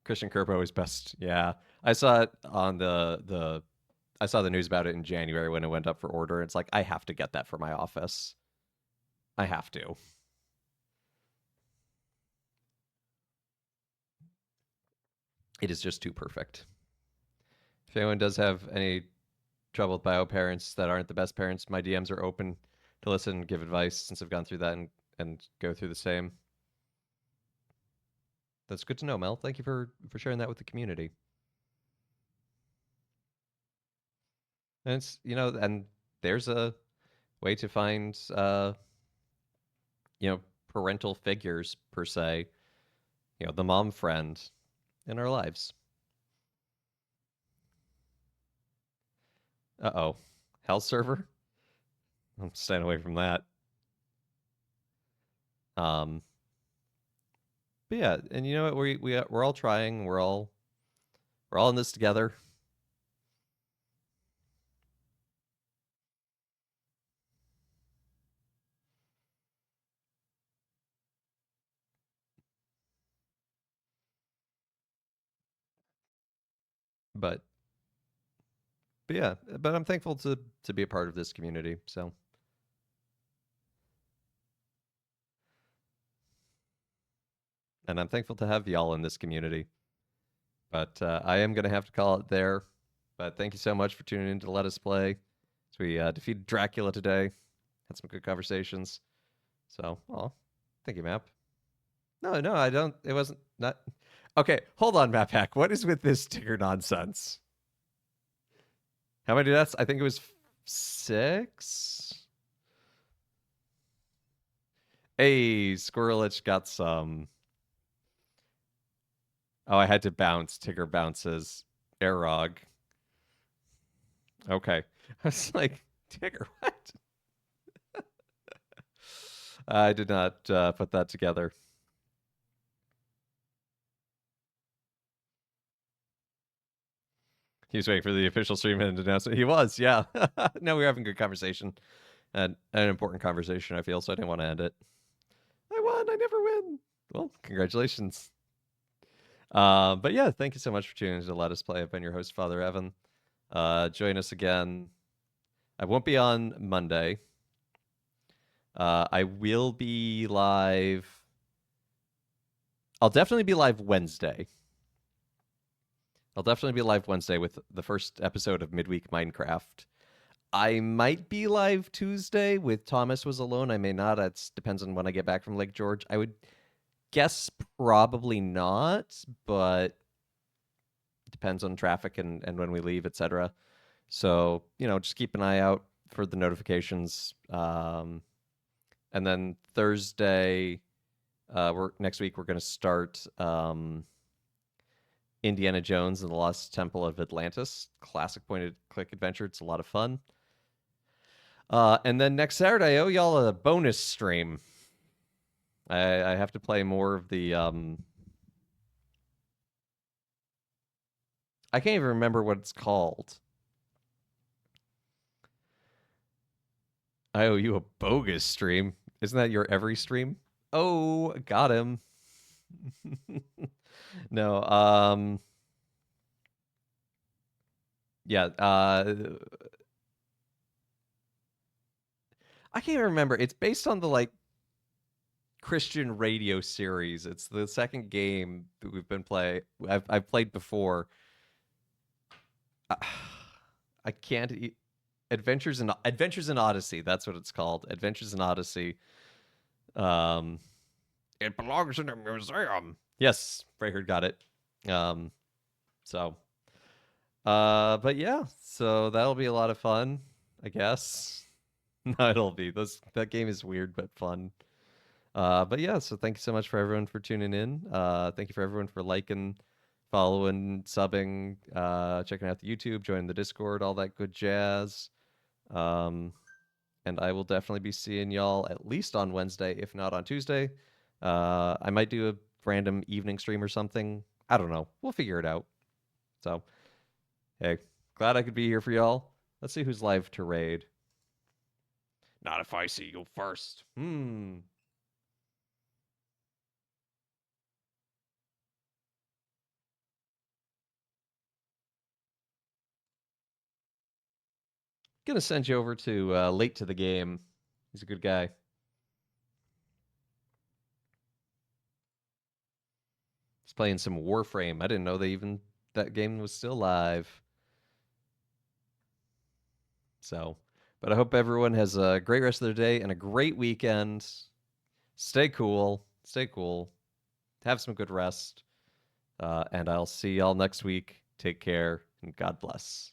Christian Kerbo is best. Yeah, I saw it on I saw the news about it in January when it went up for order. It's like, I have to get that for my office. I have to. It is just too perfect. If anyone does have any trouble with bio parents that aren't the best parents, my DMs are open to listen and give advice, since I've gone through that and go through the same. That's good to know, Mel. Thank you for sharing that with the community. And it's, and there's a way to find parental figures, per se, the mom friend in our lives. Uh-oh. Hell server? I'm staying away from that. But yeah, and you know what, we're all trying, we're all in this together. But yeah, but I'm thankful to be a part of this community. So, and I'm thankful to have y'all in this community. But I am gonna have to call it there. But thank you so much for tuning in to Let Us Play. So we defeated Dracula today. Had some good conversations. So, thank you, Map. No, I don't. It wasn't not. Okay, hold on, Map Hack. What is with this sticker nonsense? How many deaths? I think it was 6. Hey, Squirrelich got some. Oh, I had to bounce. Tigger bounces. Airog. Okay. I was like, Tigger, what? I did not put that together. He was waiting for the official stream and announcement. He was, yeah. No, we were having a good conversation. And an important conversation, I feel, so I didn't want to end it. I won. I never win. Well, congratulations. But yeah, thank you so much for tuning in to Let Us Play. I've been your host, Father Evan. Join us again. I won't be on Monday. I will be live. I'll definitely be live Wednesday. With the first episode of Midweek Minecraft. I might be live Tuesday with Thomas Was Alone. I may not. It depends on when I get back from Lake George. I would guess probably not, but it depends on traffic and when we leave, etc. So, just keep an eye out for the notifications. And then Thursday, next week, we're going to start Indiana Jones and the Lost Temple of Atlantis. Classic point-and-click adventure. It's a lot of fun. And then next Saturday, I owe y'all a bonus stream. I have to play more of the... I can't even remember what it's called. I owe you a bogus stream. Isn't that your every stream? Oh, got him. No, yeah, I can't even remember. It's based on the like Christian radio series. It's the second game that we've been I've played before. I can't. Adventures in Odyssey. That's what it's called. Adventures in Odyssey. Um, it belongs in a museum. Yes, Freyherd got it. Um, so, but yeah, so that'll be a lot of fun, I guess. No, it'll be. That game is weird but fun. But yeah, so thank you so much for everyone for tuning in. Thank you for everyone for liking, following, subbing, checking out the YouTube, joining the Discord, all that good jazz. And I will definitely be seeing y'all at least on Wednesday, if not on Tuesday. I might do a random evening stream or something. I don't know. We'll figure it out. So, hey, glad I could be here for y'all. Let's see who's live to raid. Not if I see you first. Gonna send you over to Late to the Game. He's a good guy. He's playing some Warframe. I didn't know that game was still live. So, but I hope everyone has a great rest of their day and a great weekend. Stay cool. Stay cool. Have some good rest. And I'll see y'all next week. Take care and God bless.